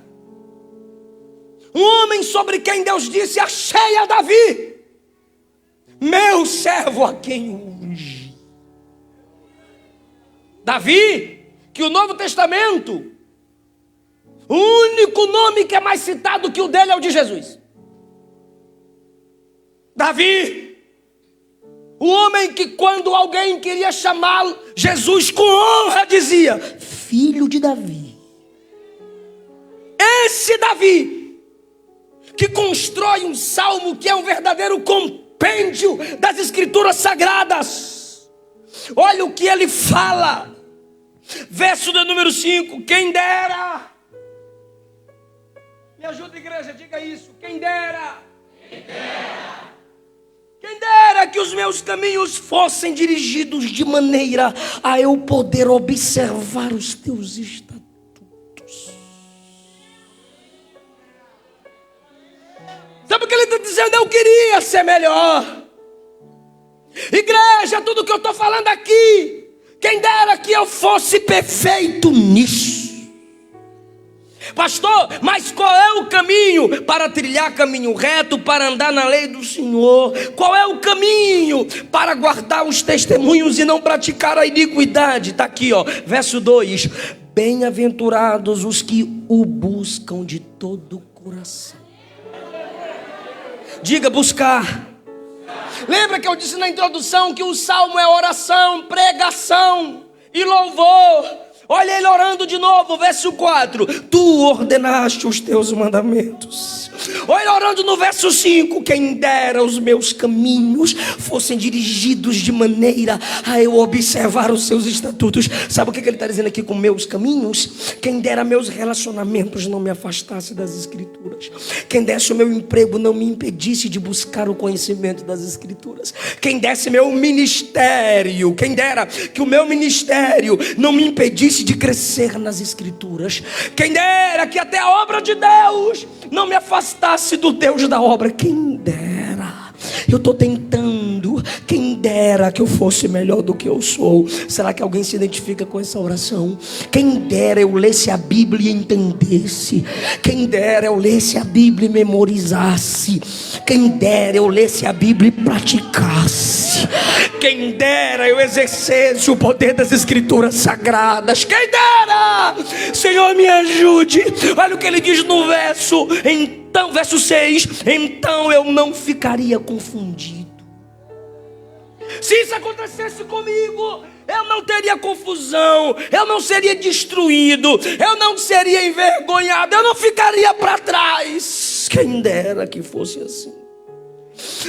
Um homem sobre quem Deus disse, achei a Davi, meu servo a quem unge. Davi, que o Novo Testamento, o único nome que é mais citado que o dele é o de Jesus. Davi, o homem que quando alguém queria chamá-lo, Jesus com honra dizia, filho de Davi. Esse Davi, que constrói um salmo que é um verdadeiro compêndio das escrituras sagradas. Olha o que ele fala. Verso de número 5, quem dera. Me ajuda, igreja, diga isso. Quem dera. Quem dera que os os meus caminhos fossem dirigidos de maneira a eu poder observar os teus estatutos. Sabe o que ele está dizendo? Eu queria ser melhor. Igreja, tudo que eu estou falando aqui, quem dera que eu fosse perfeito nisso. Pastor, mas qual é o caminho para trilhar caminho reto, para andar na lei do Senhor? Qual é o caminho para guardar os testemunhos e não praticar a iniquidade? Está aqui, ó, verso 2. Bem-aventurados os que o buscam de todo o coração. Diga buscar. Lembra que eu disse na introdução que o salmo é oração, pregação e louvor? Olha ele orando de novo, verso 4. Tu ordenaste os teus mandamentos. Olha ele orando no verso 5. Quem dera os meus caminhos fossem dirigidos de maneira a eu observar os seus estatutos. Sabe o que ele está dizendo aqui com meus caminhos? Quem dera meus relacionamentos não me afastasse das escrituras. Quem desse o meu emprego não me impedisse de buscar o conhecimento das escrituras. Quem desse meu ministério, quem dera que o meu ministério não me impedisse de crescer nas escrituras. Quem dera que até a obra de Deus não me afastasse do Deus da obra. Quem dera. Eu estou tentando. Quem dera que eu fosse melhor do que eu sou. Será que alguém se identifica com essa oração? Quem dera eu lesse a Bíblia e entendesse. Quem dera eu lesse a Bíblia e memorizasse. Quem dera eu lesse a Bíblia e praticasse. Quem dera eu exercesse o poder das escrituras sagradas. Quem dera. Senhor, me ajude. Olha o que ele diz no verso. Então, verso 6. Então eu não ficaria confundido. Se isso acontecesse comigo, eu não teria confusão, eu não seria destruído, eu não seria envergonhado, eu não ficaria para trás. Quem dera que fosse assim.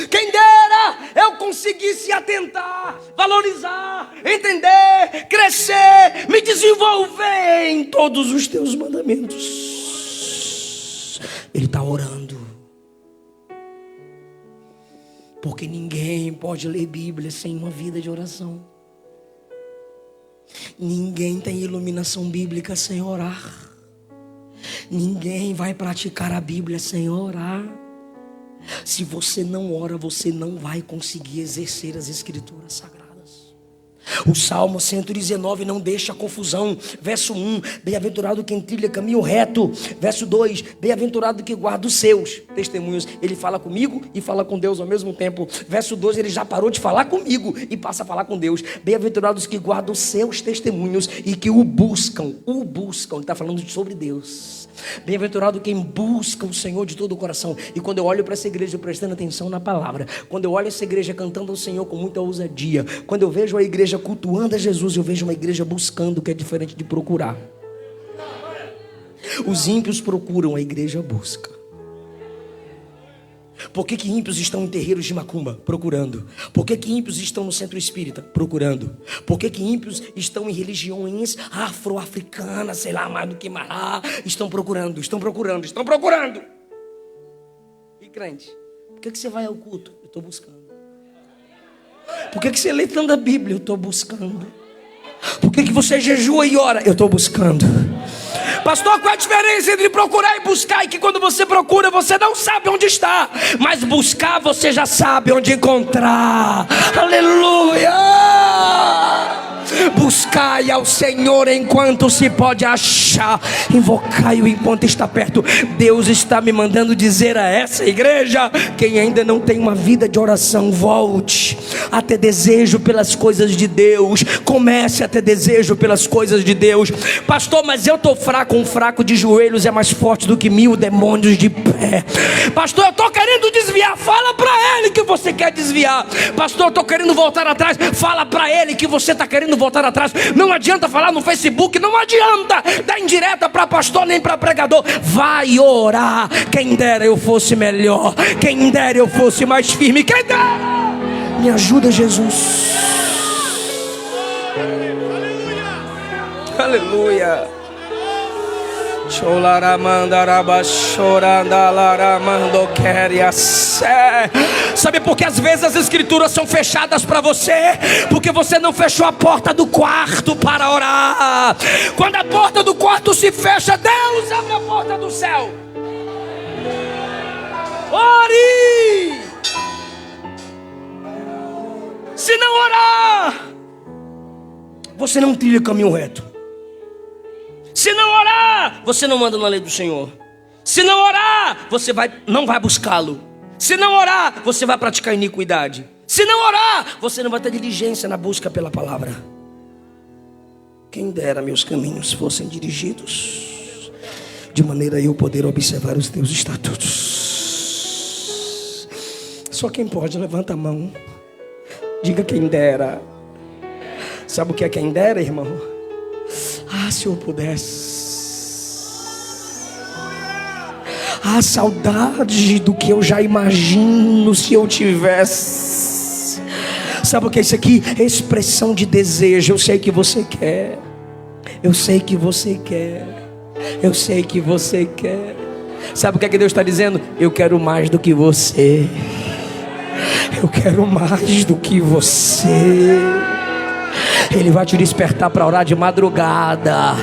Quem dera eu conseguisse atentar, valorizar, entender, crescer, me desenvolver em todos os teus mandamentos. Ele está orando. Porque ninguém pode ler Bíblia sem uma vida de oração. Ninguém tem iluminação bíblica sem orar. Ninguém vai praticar a Bíblia sem orar. Se você não ora, você não vai conseguir exercer as escrituras sagradas. O Salmo 119 não deixa confusão. Verso 1, bem-aventurado quem trilha caminho reto. Verso 2, bem-aventurado que guarda os seus testemunhos. Ele fala comigo e fala com Deus ao mesmo tempo. Verso 2, ele já parou de falar comigo e passa a falar com Deus. Bem-aventurados que guardam os seus testemunhos e que o buscam. Ele está falando sobre Deus. Bem-aventurado quem busca o Senhor de todo o coração. E quando eu olho para essa igreja prestando atenção na palavra, quando eu olho essa igreja cantando ao Senhor com muita ousadia, quando eu vejo a igreja cultuando a Jesus, eu vejo uma igreja buscando, que é diferente de procurar. Os ímpios procuram, a igreja busca. Por que ímpios estão em terreiros de macumba? Procurando. Por que ímpios estão no centro espírita? Procurando. Por que ímpios estão em religiões afro-africanas, sei lá, mais do que mará? Estão procurando. E crente, por que você vai ao culto? Eu estou buscando. Por que você lê tanto a Bíblia? Eu estou buscando. Por que você jejua e ora? Eu estou buscando. Pastor, qual é a diferença entre procurar e buscar? É que quando você procura, você não sabe onde está, mas buscar, você já sabe onde encontrar. Aleluia! Buscai ao Senhor enquanto se pode achar, invocai-o enquanto está perto. Deus está me mandando dizer a essa igreja: quem ainda não tem uma vida de oração, volte a ter desejo pelas coisas de Deus. Comece a ter desejo pelas coisas de Deus. Pastor, mas eu estou fraco. Um fraco de joelhos é mais forte do que 1000 demônios de pé. Pastor, eu estou querendo desviar. Fala para ele que você quer desviar. Pastor, eu estou querendo voltar atrás. Fala para ele que você está querendo voltar atrás. Não adianta falar no Facebook, não adianta dar indireta para pastor nem para pregador. Vai orar. Quem dera eu fosse melhor, quem dera eu fosse mais firme, quem dera. Me ajuda, Jesus. Aleluia. Sabe por que às vezes as escrituras são fechadas para você? Porque você não fechou a porta do quarto para orar. Quando a porta do quarto se fecha, Deus abre a porta do céu. Ore! Se não orar, você não trilha o caminho reto. Se não orar, você não anda na lei do Senhor. Se não orar, você não vai buscá-lo. Se não orar, você vai praticar iniquidade. Se não orar, você não vai ter diligência na busca pela palavra. Quem dera meus caminhos fossem dirigidos, de maneira a eu poder observar os teus estatutos. Só quem pode, levanta a mão. Diga quem dera. Sabe o que é quem dera, irmão? Ah, se eu pudesse. Ah, saudade do que eu já imagino se eu tivesse. Sabe o que é isso aqui? Expressão de desejo. Eu sei que você quer. Eu sei que você quer. Eu sei que você quer. Sabe o que é que Deus está dizendo? Eu quero mais do que você. Eu quero mais do que você. Ele vai te despertar para orar de madrugada.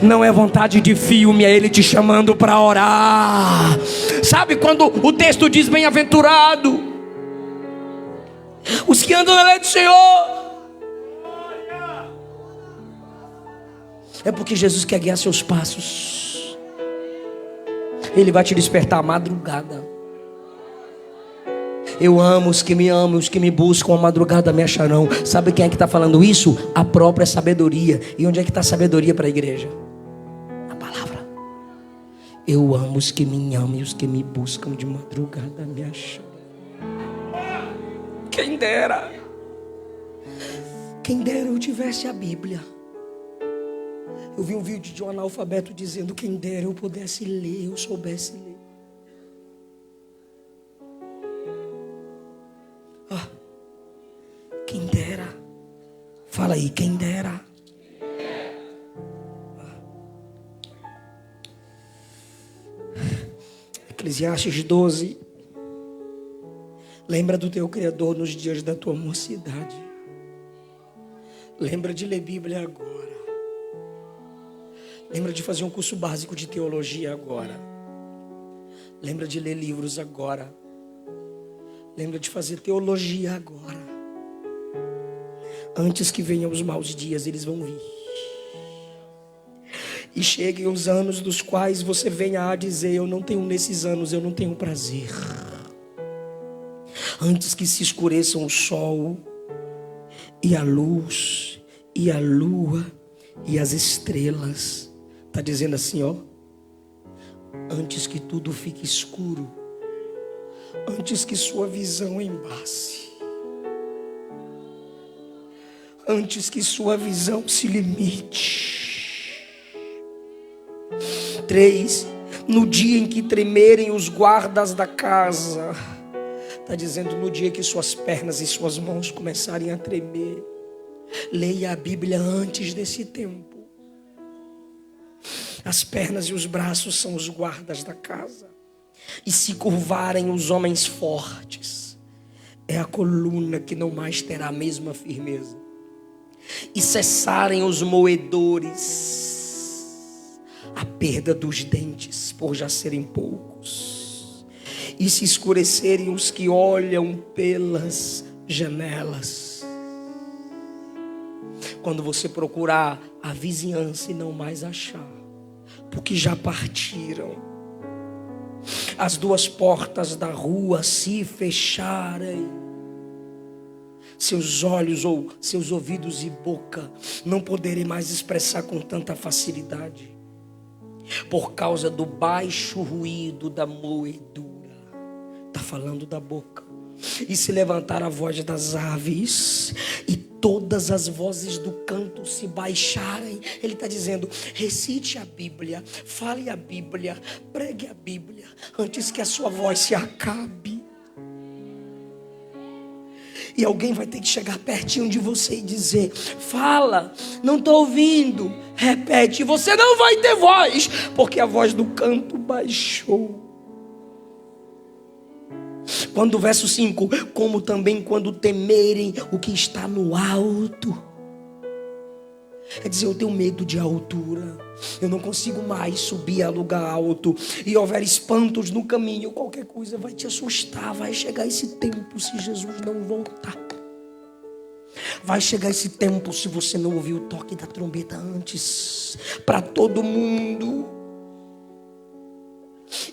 Não é vontade de filme, é Ele te chamando para orar. Sabe quando o texto diz bem-aventurado os que andam na lei do Senhor? É porque Jesus quer guiar seus passos. Ele vai te despertar à madrugada. Eu amo os que me amam, os que me buscam, a madrugada me acharão. Sabe quem é que está falando isso? A própria sabedoria. E onde é que está a sabedoria para a igreja? A palavra. Eu amo os que me amam e os que me buscam, de madrugada me acharão. Quem dera. Quem dera eu tivesse a Bíblia. Eu vi um vídeo de um analfabeto dizendo: quem dera eu pudesse ler, eu soubesse ler. Quem dera. Fala aí, quem dera. Eclesiastes 12. Lembra do teu Criador nos dias da tua mocidade. Lembra de ler Bíblia agora. Lembra de fazer um curso básico de teologia agora. Lembra de ler livros agora. Lembra de fazer teologia agora. Antes que venham os maus dias, eles vão vir. E cheguem os anos dos quais você venha a dizer: eu não tenho nesses anos, eu não tenho prazer. Antes que se escureçam o sol, e a luz, e a lua, e as estrelas. Está dizendo assim, ó. Antes que tudo fique escuro. Antes que sua visão embace. Antes que sua visão se limite. 3. No dia em que tremerem os guardas da casa. Está dizendo no dia que suas pernas e suas mãos começarem a tremer. Leia a Bíblia antes desse tempo. As pernas e os braços são os guardas da casa. E se curvarem os homens fortes, é a coluna que não mais terá a mesma firmeza. E cessarem os moedores, a perda dos dentes por já serem poucos, e se escurecerem os que olham pelas janelas. Quando você procurar a vizinhança e não mais achar, porque já partiram, as duas portas da rua se fecharem, seus olhos ou seus ouvidos e boca não poderem mais expressar com tanta facilidade, por causa do baixo ruído da moedura. Está falando da boca. E se levantar a voz das aves e todas as vozes do canto se baixarem. Ele está dizendo: recite a Bíblia, fale a Bíblia, pregue a Bíblia, antes que a sua voz se acabe. E alguém vai ter que chegar pertinho de você e dizer: fala, não estou ouvindo. Repete, você não vai ter voz, porque a voz do canto baixou. Quando o verso 5, como também quando temerem o que está no alto. É dizer, eu tenho medo de altura, eu não consigo mais subir a lugar alto, e houver espantos no caminho, qualquer coisa vai te assustar. Vai chegar esse tempo se Jesus não voltar. Vai chegar esse tempo se você não ouvir o toque da trombeta antes, para todo mundo,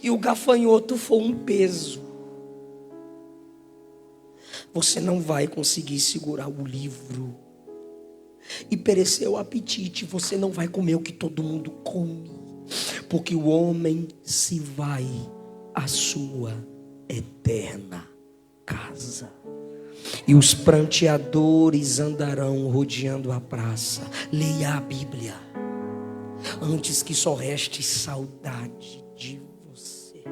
e o gafanhoto for um peso, você não vai conseguir segurar o livro. E perecer o apetite, você não vai comer o que todo mundo come, porque o homem se vai à sua eterna casa, e os pranteadores andarão rodeando a praça. Leia a Bíblia antes que só reste saudade de você.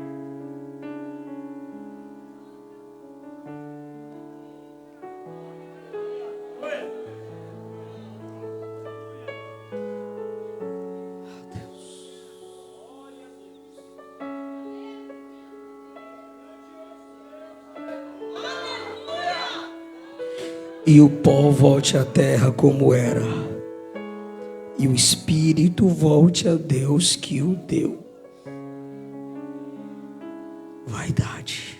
E o pó volte à terra como era, e o espírito volte a Deus que o deu. Vaidade,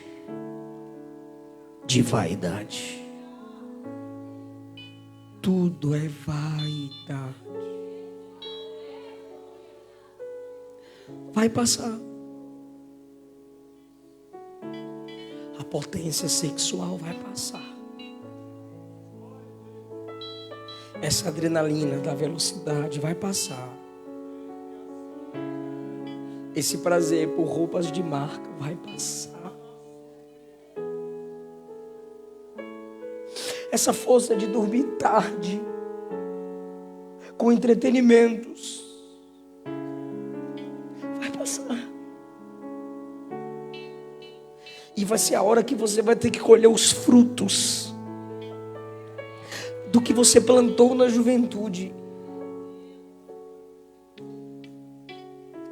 de vaidade, tudo é vaidade. Vai passar. A potência sexual vai passar. Essa adrenalina da velocidade vai passar. Esse prazer por roupas de marca vai passar. Essa força de dormir tarde com entretenimentos vai passar. E vai ser a hora que você vai ter que colher os frutos do que você plantou na juventude.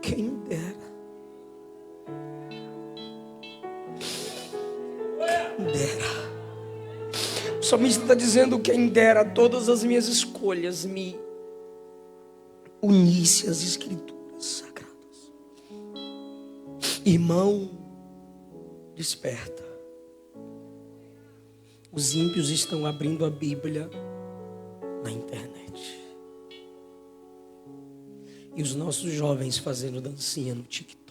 Quem dera. Quem dera. O salmista está dizendo: quem dera todas as minhas escolhas me unisse às escrituras sagradas. Irmão, desperta. Os ímpios estão abrindo a Bíblia na internet. E os nossos jovens fazendo dancinha no TikTok.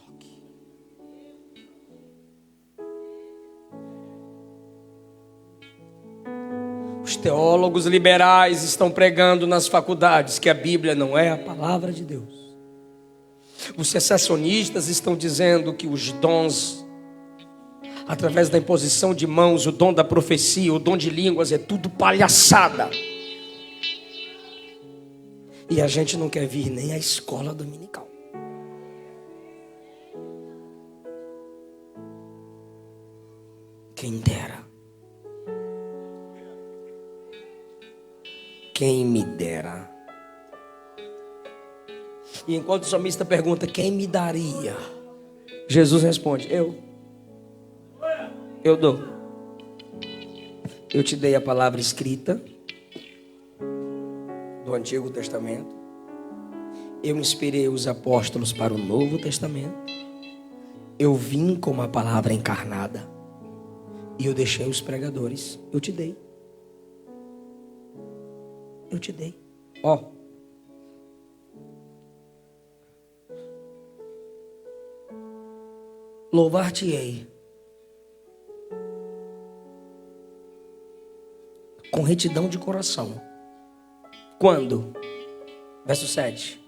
Os teólogos liberais estão pregando nas faculdades que a Bíblia não é a palavra de Deus. Os cessacionistas estão dizendo que os dons, através da imposição de mãos, o dom da profecia, o dom de línguas, é tudo palhaçada. E a gente não quer vir nem à escola dominical. Quem dera. Quem me dera. E enquanto o salmista pergunta: quem me daria? Jesus responde: eu dou. Eu te dei a palavra escrita do Antigo Testamento. Eu inspirei os apóstolos para o Novo Testamento. Eu vim com a palavra encarnada. E eu deixei os pregadores. Eu te dei. Eu te dei. Ó. Louvar-te-ei com retidão de coração. Quando? Verso 7.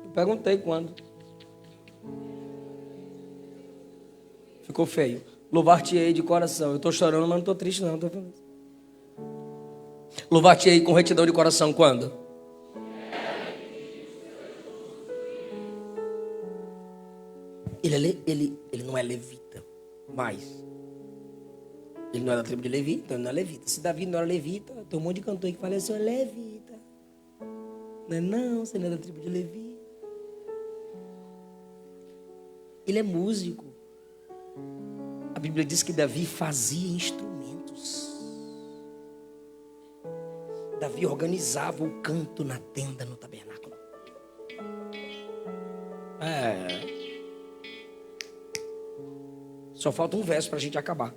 Eu perguntei quando. Ficou feio. Louvar-te-ei de coração. Eu estou chorando, mas não estou triste não. Tô feliz. Louvar-te-ei com retidão de coração. Quando? Ele não é levita. Mas ele não é da tribo de Levi, então ele não é levita. Se Davi não era levita, tem um monte de cantor que fala, eu sou levita. Não, você não é da tribo de Levi. Ele é músico. A Bíblia diz que Davi fazia instrumentos. Davi organizava o canto na tenda, no tabernáculo. Só falta um verso para a gente acabar.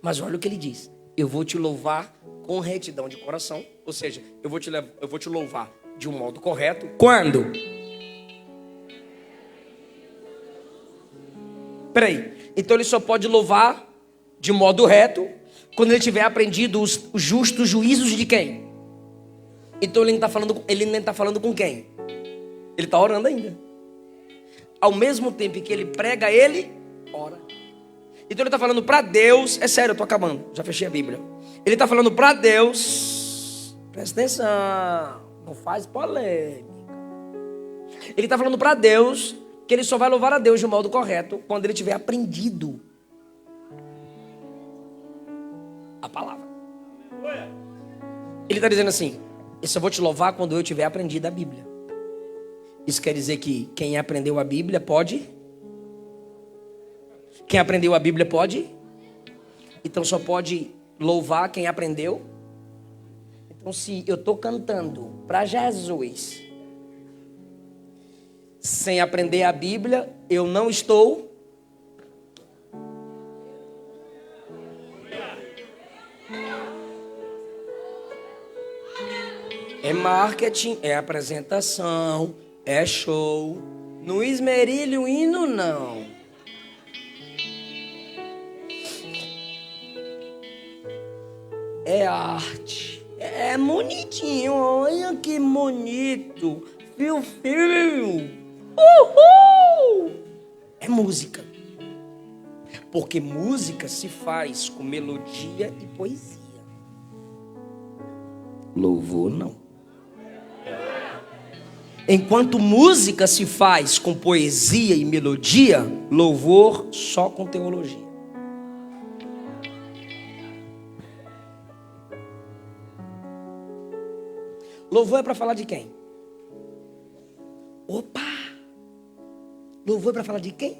Mas olha o que ele diz. Eu vou te louvar com retidão de coração. Ou seja, eu vou te louvar de um modo correto. Quando? Peraí. Então ele só pode louvar de modo reto quando ele tiver aprendido os justos juízos de quem? Então ele nem está falando com quem? Ele está orando ainda. Ao mesmo tempo que ele prega, ele ora. Então ele está falando para Deus. É sério, eu estou acabando, já fechei a Bíblia. Ele está falando para Deus. Presta atenção, não faz polêmica. Ele está falando para Deus que ele só vai louvar a Deus de um modo correto quando ele tiver aprendido a palavra. Ele está dizendo assim: eu só vou te louvar quando eu tiver aprendido a Bíblia. Isso quer dizer que quem aprendeu a Bíblia pode? Quem aprendeu a Bíblia pode? Então só pode louvar quem aprendeu? Então se eu estou cantando para Jesus sem aprender a Bíblia, eu não estou. É marketing, é apresentação, é show. Não esmerilhe o hino, não. É arte. É bonitinho. Olha que bonito. Fio. Uhul! É música. Porque música se faz com melodia e poesia. Louvor não. Enquanto música se faz com poesia e melodia, louvor só com teologia. Louvor é para falar de quem? Opa! Louvor é para falar de quem?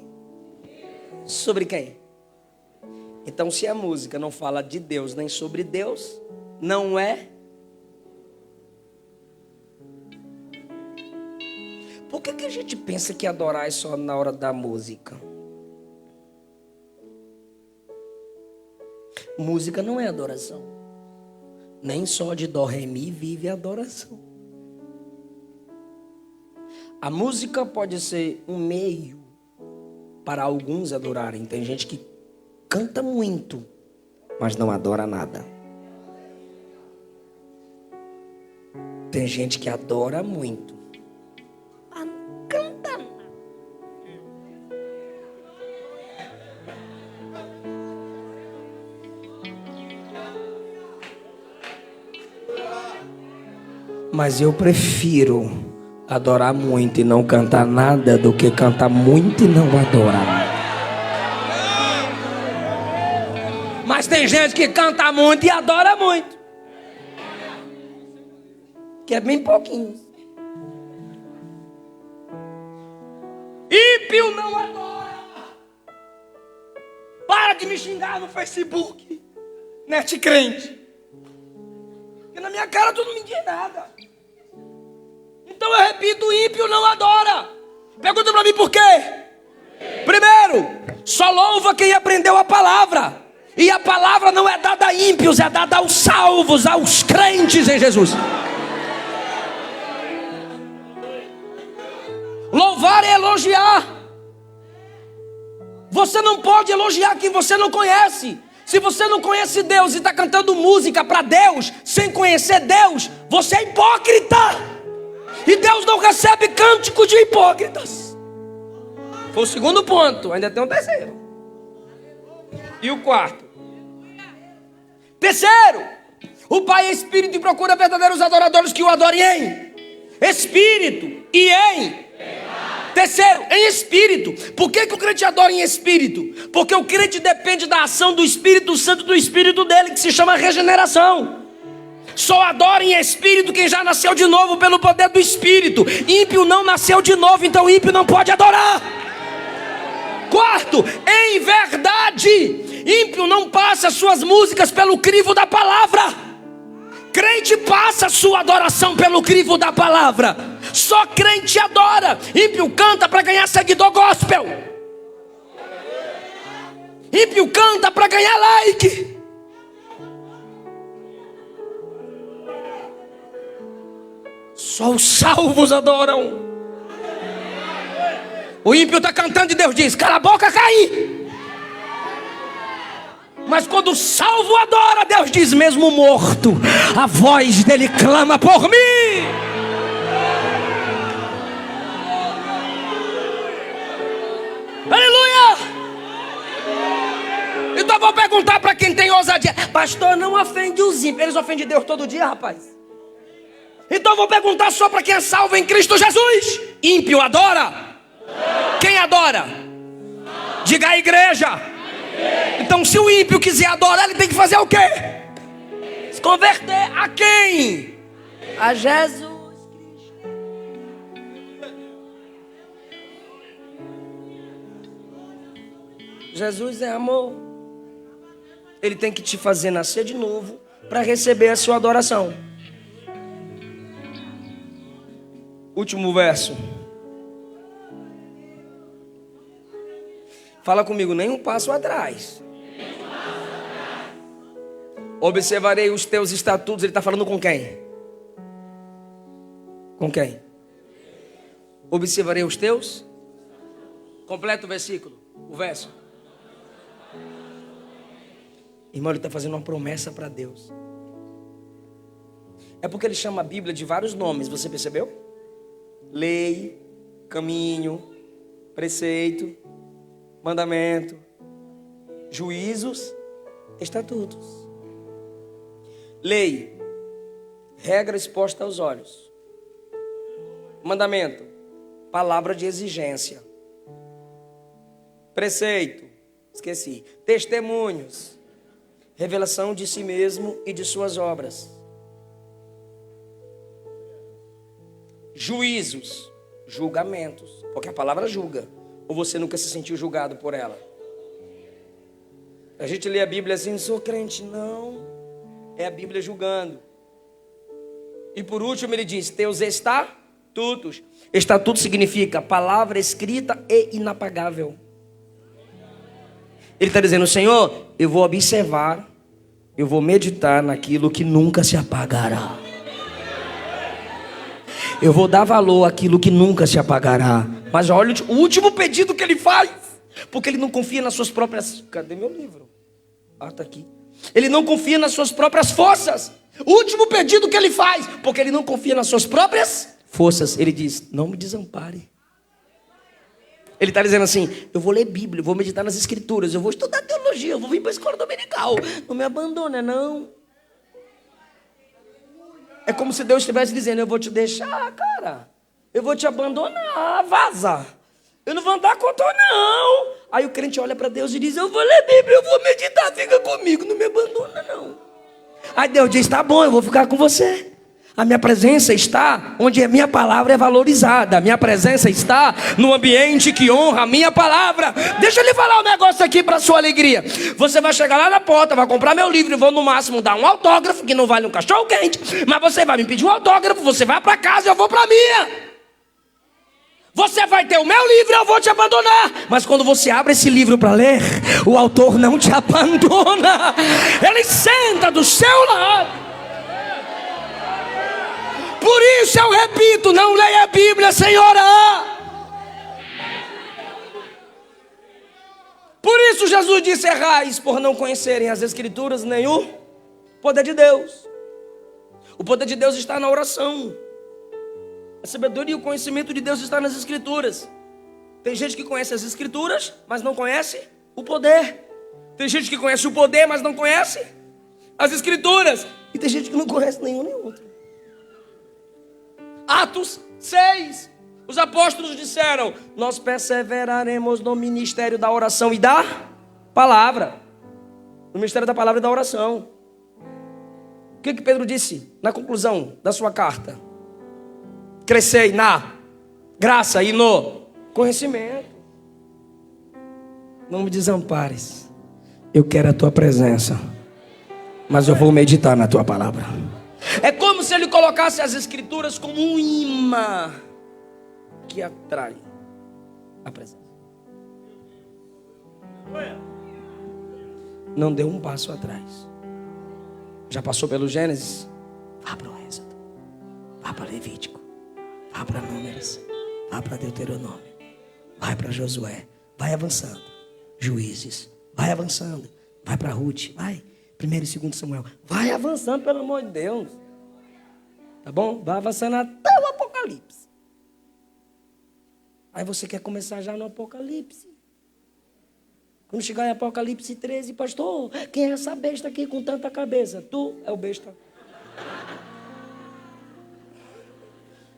Sobre quem? Então, se a música não fala de Deus nem sobre Deus, não é. Por que a gente pensa que adorar é só na hora da música? Música não é adoração. Nem só de dó, ré, mi vive a adoração. A música pode ser um meio para alguns adorarem. Tem gente que canta muito, mas não adora nada. Tem gente que adora muito, mas não canta nada. Mas eu prefiro adorar muito e não cantar nada do que cantar muito e não adorar. Mas tem gente que canta muito e adora muito, que é bem pouquinho. Ímpio não adora. Para de me xingar no Facebook, net crente, porque na minha cara tu não me diz nada. Então eu repito, ímpio não adora. Pergunta para mim por quê? Primeiro, só louva quem aprendeu a palavra. E a palavra não é dada a ímpios, é dada aos salvos, aos crentes em Jesus. Louvar é elogiar. Você não pode elogiar quem você não conhece. Se você não conhece Deus e está cantando música para Deus, sem conhecer Deus, você é hipócrita. E Deus não recebe cântico de hipócritas. Foi o segundo ponto, ainda tem um terceiro. E o quarto? Terceiro, o Pai é Espírito e procura verdadeiros adoradores que o adorem em Espírito e em Terceiro, em espírito. Por que o crente adora em espírito? Porque o crente depende da ação do Espírito Santo, do Espírito dele, que se chama regeneração. Só adora em espírito quem já nasceu de novo pelo poder do Espírito. Ímpio não nasceu de novo, então ímpio não pode adorar. Quarto, em verdade. Ímpio não passa suas músicas pelo crivo da palavra. Crente passa sua adoração pelo crivo da palavra. Só crente adora. Ímpio canta para ganhar seguidor gospel. Ímpio canta para ganhar like. Só os salvos adoram. O ímpio está cantando e Deus diz: cala a boca, caí. Mas quando o salvo adora, Deus diz: mesmo morto, a voz dele clama por mim. Aleluia! Então eu vou perguntar para quem tem ousadia: pastor, não ofende os ímpios. Eles ofendem Deus todo dia, rapaz. Então eu vou perguntar só para quem é salvo em Cristo Jesus. Ímpio adora? Quem adora? Diga a igreja. Então se o ímpio quiser adorar, ele tem que fazer o quê? Se converter a quem? A Jesus Cristo. Jesus é amor. Ele tem que te fazer nascer de novo para receber a sua adoração. Último verso. Fala comigo: nem um passo atrás. Observarei os teus estatutos. Ele está falando com quem? Com quem? Observarei os teus. Completa o versículo. O verso. Irmão, ele está fazendo uma promessa para Deus. É porque ele chama a Bíblia de vários nomes. Você percebeu? Lei, caminho, preceito, mandamento, juízos, estatutos. Lei, regra exposta aos olhos. Mandamento, palavra de exigência. Preceito, esqueci. Testemunhos, revelação de si mesmo e de suas obras. Juízos, julgamentos, porque a palavra julga. Ou você nunca se sentiu julgado por ela? A gente lê a Bíblia assim: sou crente. Não, é a Bíblia julgando. E por último ele diz: teus estatutos. Estatuto significa palavra escrita e inapagável. Ele está dizendo: Senhor, eu vou observar, eu vou meditar naquilo que nunca se apagará. Eu vou dar valor àquilo que nunca se apagará. Mas olha o último pedido que ele faz. Porque ele não confia nas suas próprias... Cadê meu livro? Ah, está aqui. Ele não confia nas suas próprias forças. O último pedido que ele faz. Porque ele não confia nas suas próprias forças. Ele diz: não me desampare. Ele está dizendo assim: eu vou ler Bíblia, eu vou meditar nas Escrituras, eu vou estudar teologia, eu vou vir para a escola dominical. Não me abandona, não. É como se Deus estivesse dizendo: eu vou te deixar, cara. Eu vou te abandonar, vaza. Eu não vou andar com tu, não. Aí o crente olha para Deus e diz: eu vou ler Bíblia, eu vou meditar, fica comigo, não me abandona, não. Aí Deus diz: tá bom, eu vou ficar com você. A minha presença está onde a minha palavra é valorizada. A minha presença está no ambiente que honra a minha palavra. Deixa eu lhe falar um negócio aqui para sua alegria. Você vai chegar lá na porta, vai comprar meu livro e vou no máximo dar um autógrafo, que não vale um cachorro quente. Mas você vai me pedir um autógrafo, você vai para casa e eu vou para a minha. Você vai ter o meu livro e eu vou te abandonar. Mas quando você abre esse livro para ler, o autor não te abandona. Ele senta do seu lado. Por isso eu repito: não leia a Bíblia sem orar. Por isso Jesus disse: errais por não conhecerem as Escrituras nem o poder de Deus. O poder de Deus está na oração. A sabedoria e o conhecimento de Deus está nas Escrituras. Tem gente que conhece as Escrituras, mas não conhece o poder. Tem gente que conhece o poder, mas não conhece as Escrituras. E tem gente que não conhece nenhum nem outro. Atos 6. Os apóstolos disseram: nós perseveraremos no ministério da oração e da palavra. No ministério da palavra e da oração. O que Pedro disse na conclusão da sua carta? Crescei na graça e no conhecimento. Não me desampares. Eu quero a tua presença, mas eu vou meditar na tua palavra. É como se ele colocasse as escrituras como um imã que atrai a presença. Não deu um passo atrás. Já passou pelo Gênesis? Vá para o Êxodo, vá para Levítico, vá para Números, vá para Deuteronômio, vai para Josué, vai avançando. Juízes, vai avançando, vai para Ruth, vai, 1º e 2º Samuel, vai avançando, pelo amor de Deus. Tá bom? Vai avançando até o Apocalipse. Aí você quer começar já no Apocalipse. Quando chegar em Apocalipse 13, pastor, quem é essa besta aqui com tanta cabeça? Tu é o besta.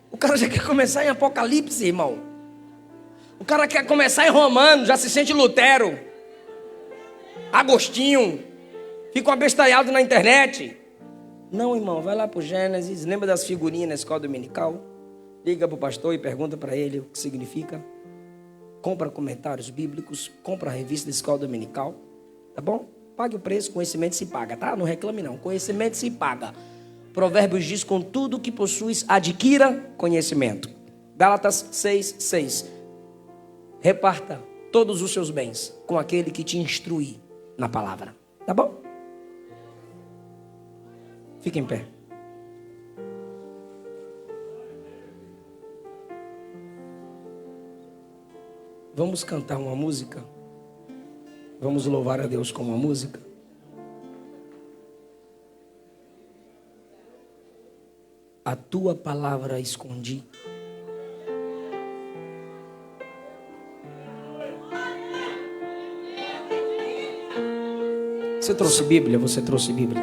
O cara já quer começar em Apocalipse, irmão. O cara quer começar em Romano, já se sente Lutero, Agostinho, fica um abestalhado na internet. Não, irmão, vai lá para o Gênesis, lembra das figurinhas na escola dominical? Liga para o pastor e pergunta para ele o que significa. Compra comentários bíblicos, compra a revista da escola dominical, tá bom? Pague o preço, conhecimento se paga, tá? Não reclame não, conhecimento se paga. Provérbios diz: com tudo que possuis, adquira conhecimento. Gálatas 6:6. Reparta todos os seus bens com aquele que te instrui na palavra, tá bom? Fique em pé. Vamos cantar uma música? Vamos louvar a Deus com uma música? A tua palavra escondi. Você trouxe Bíblia? Você trouxe Bíblia?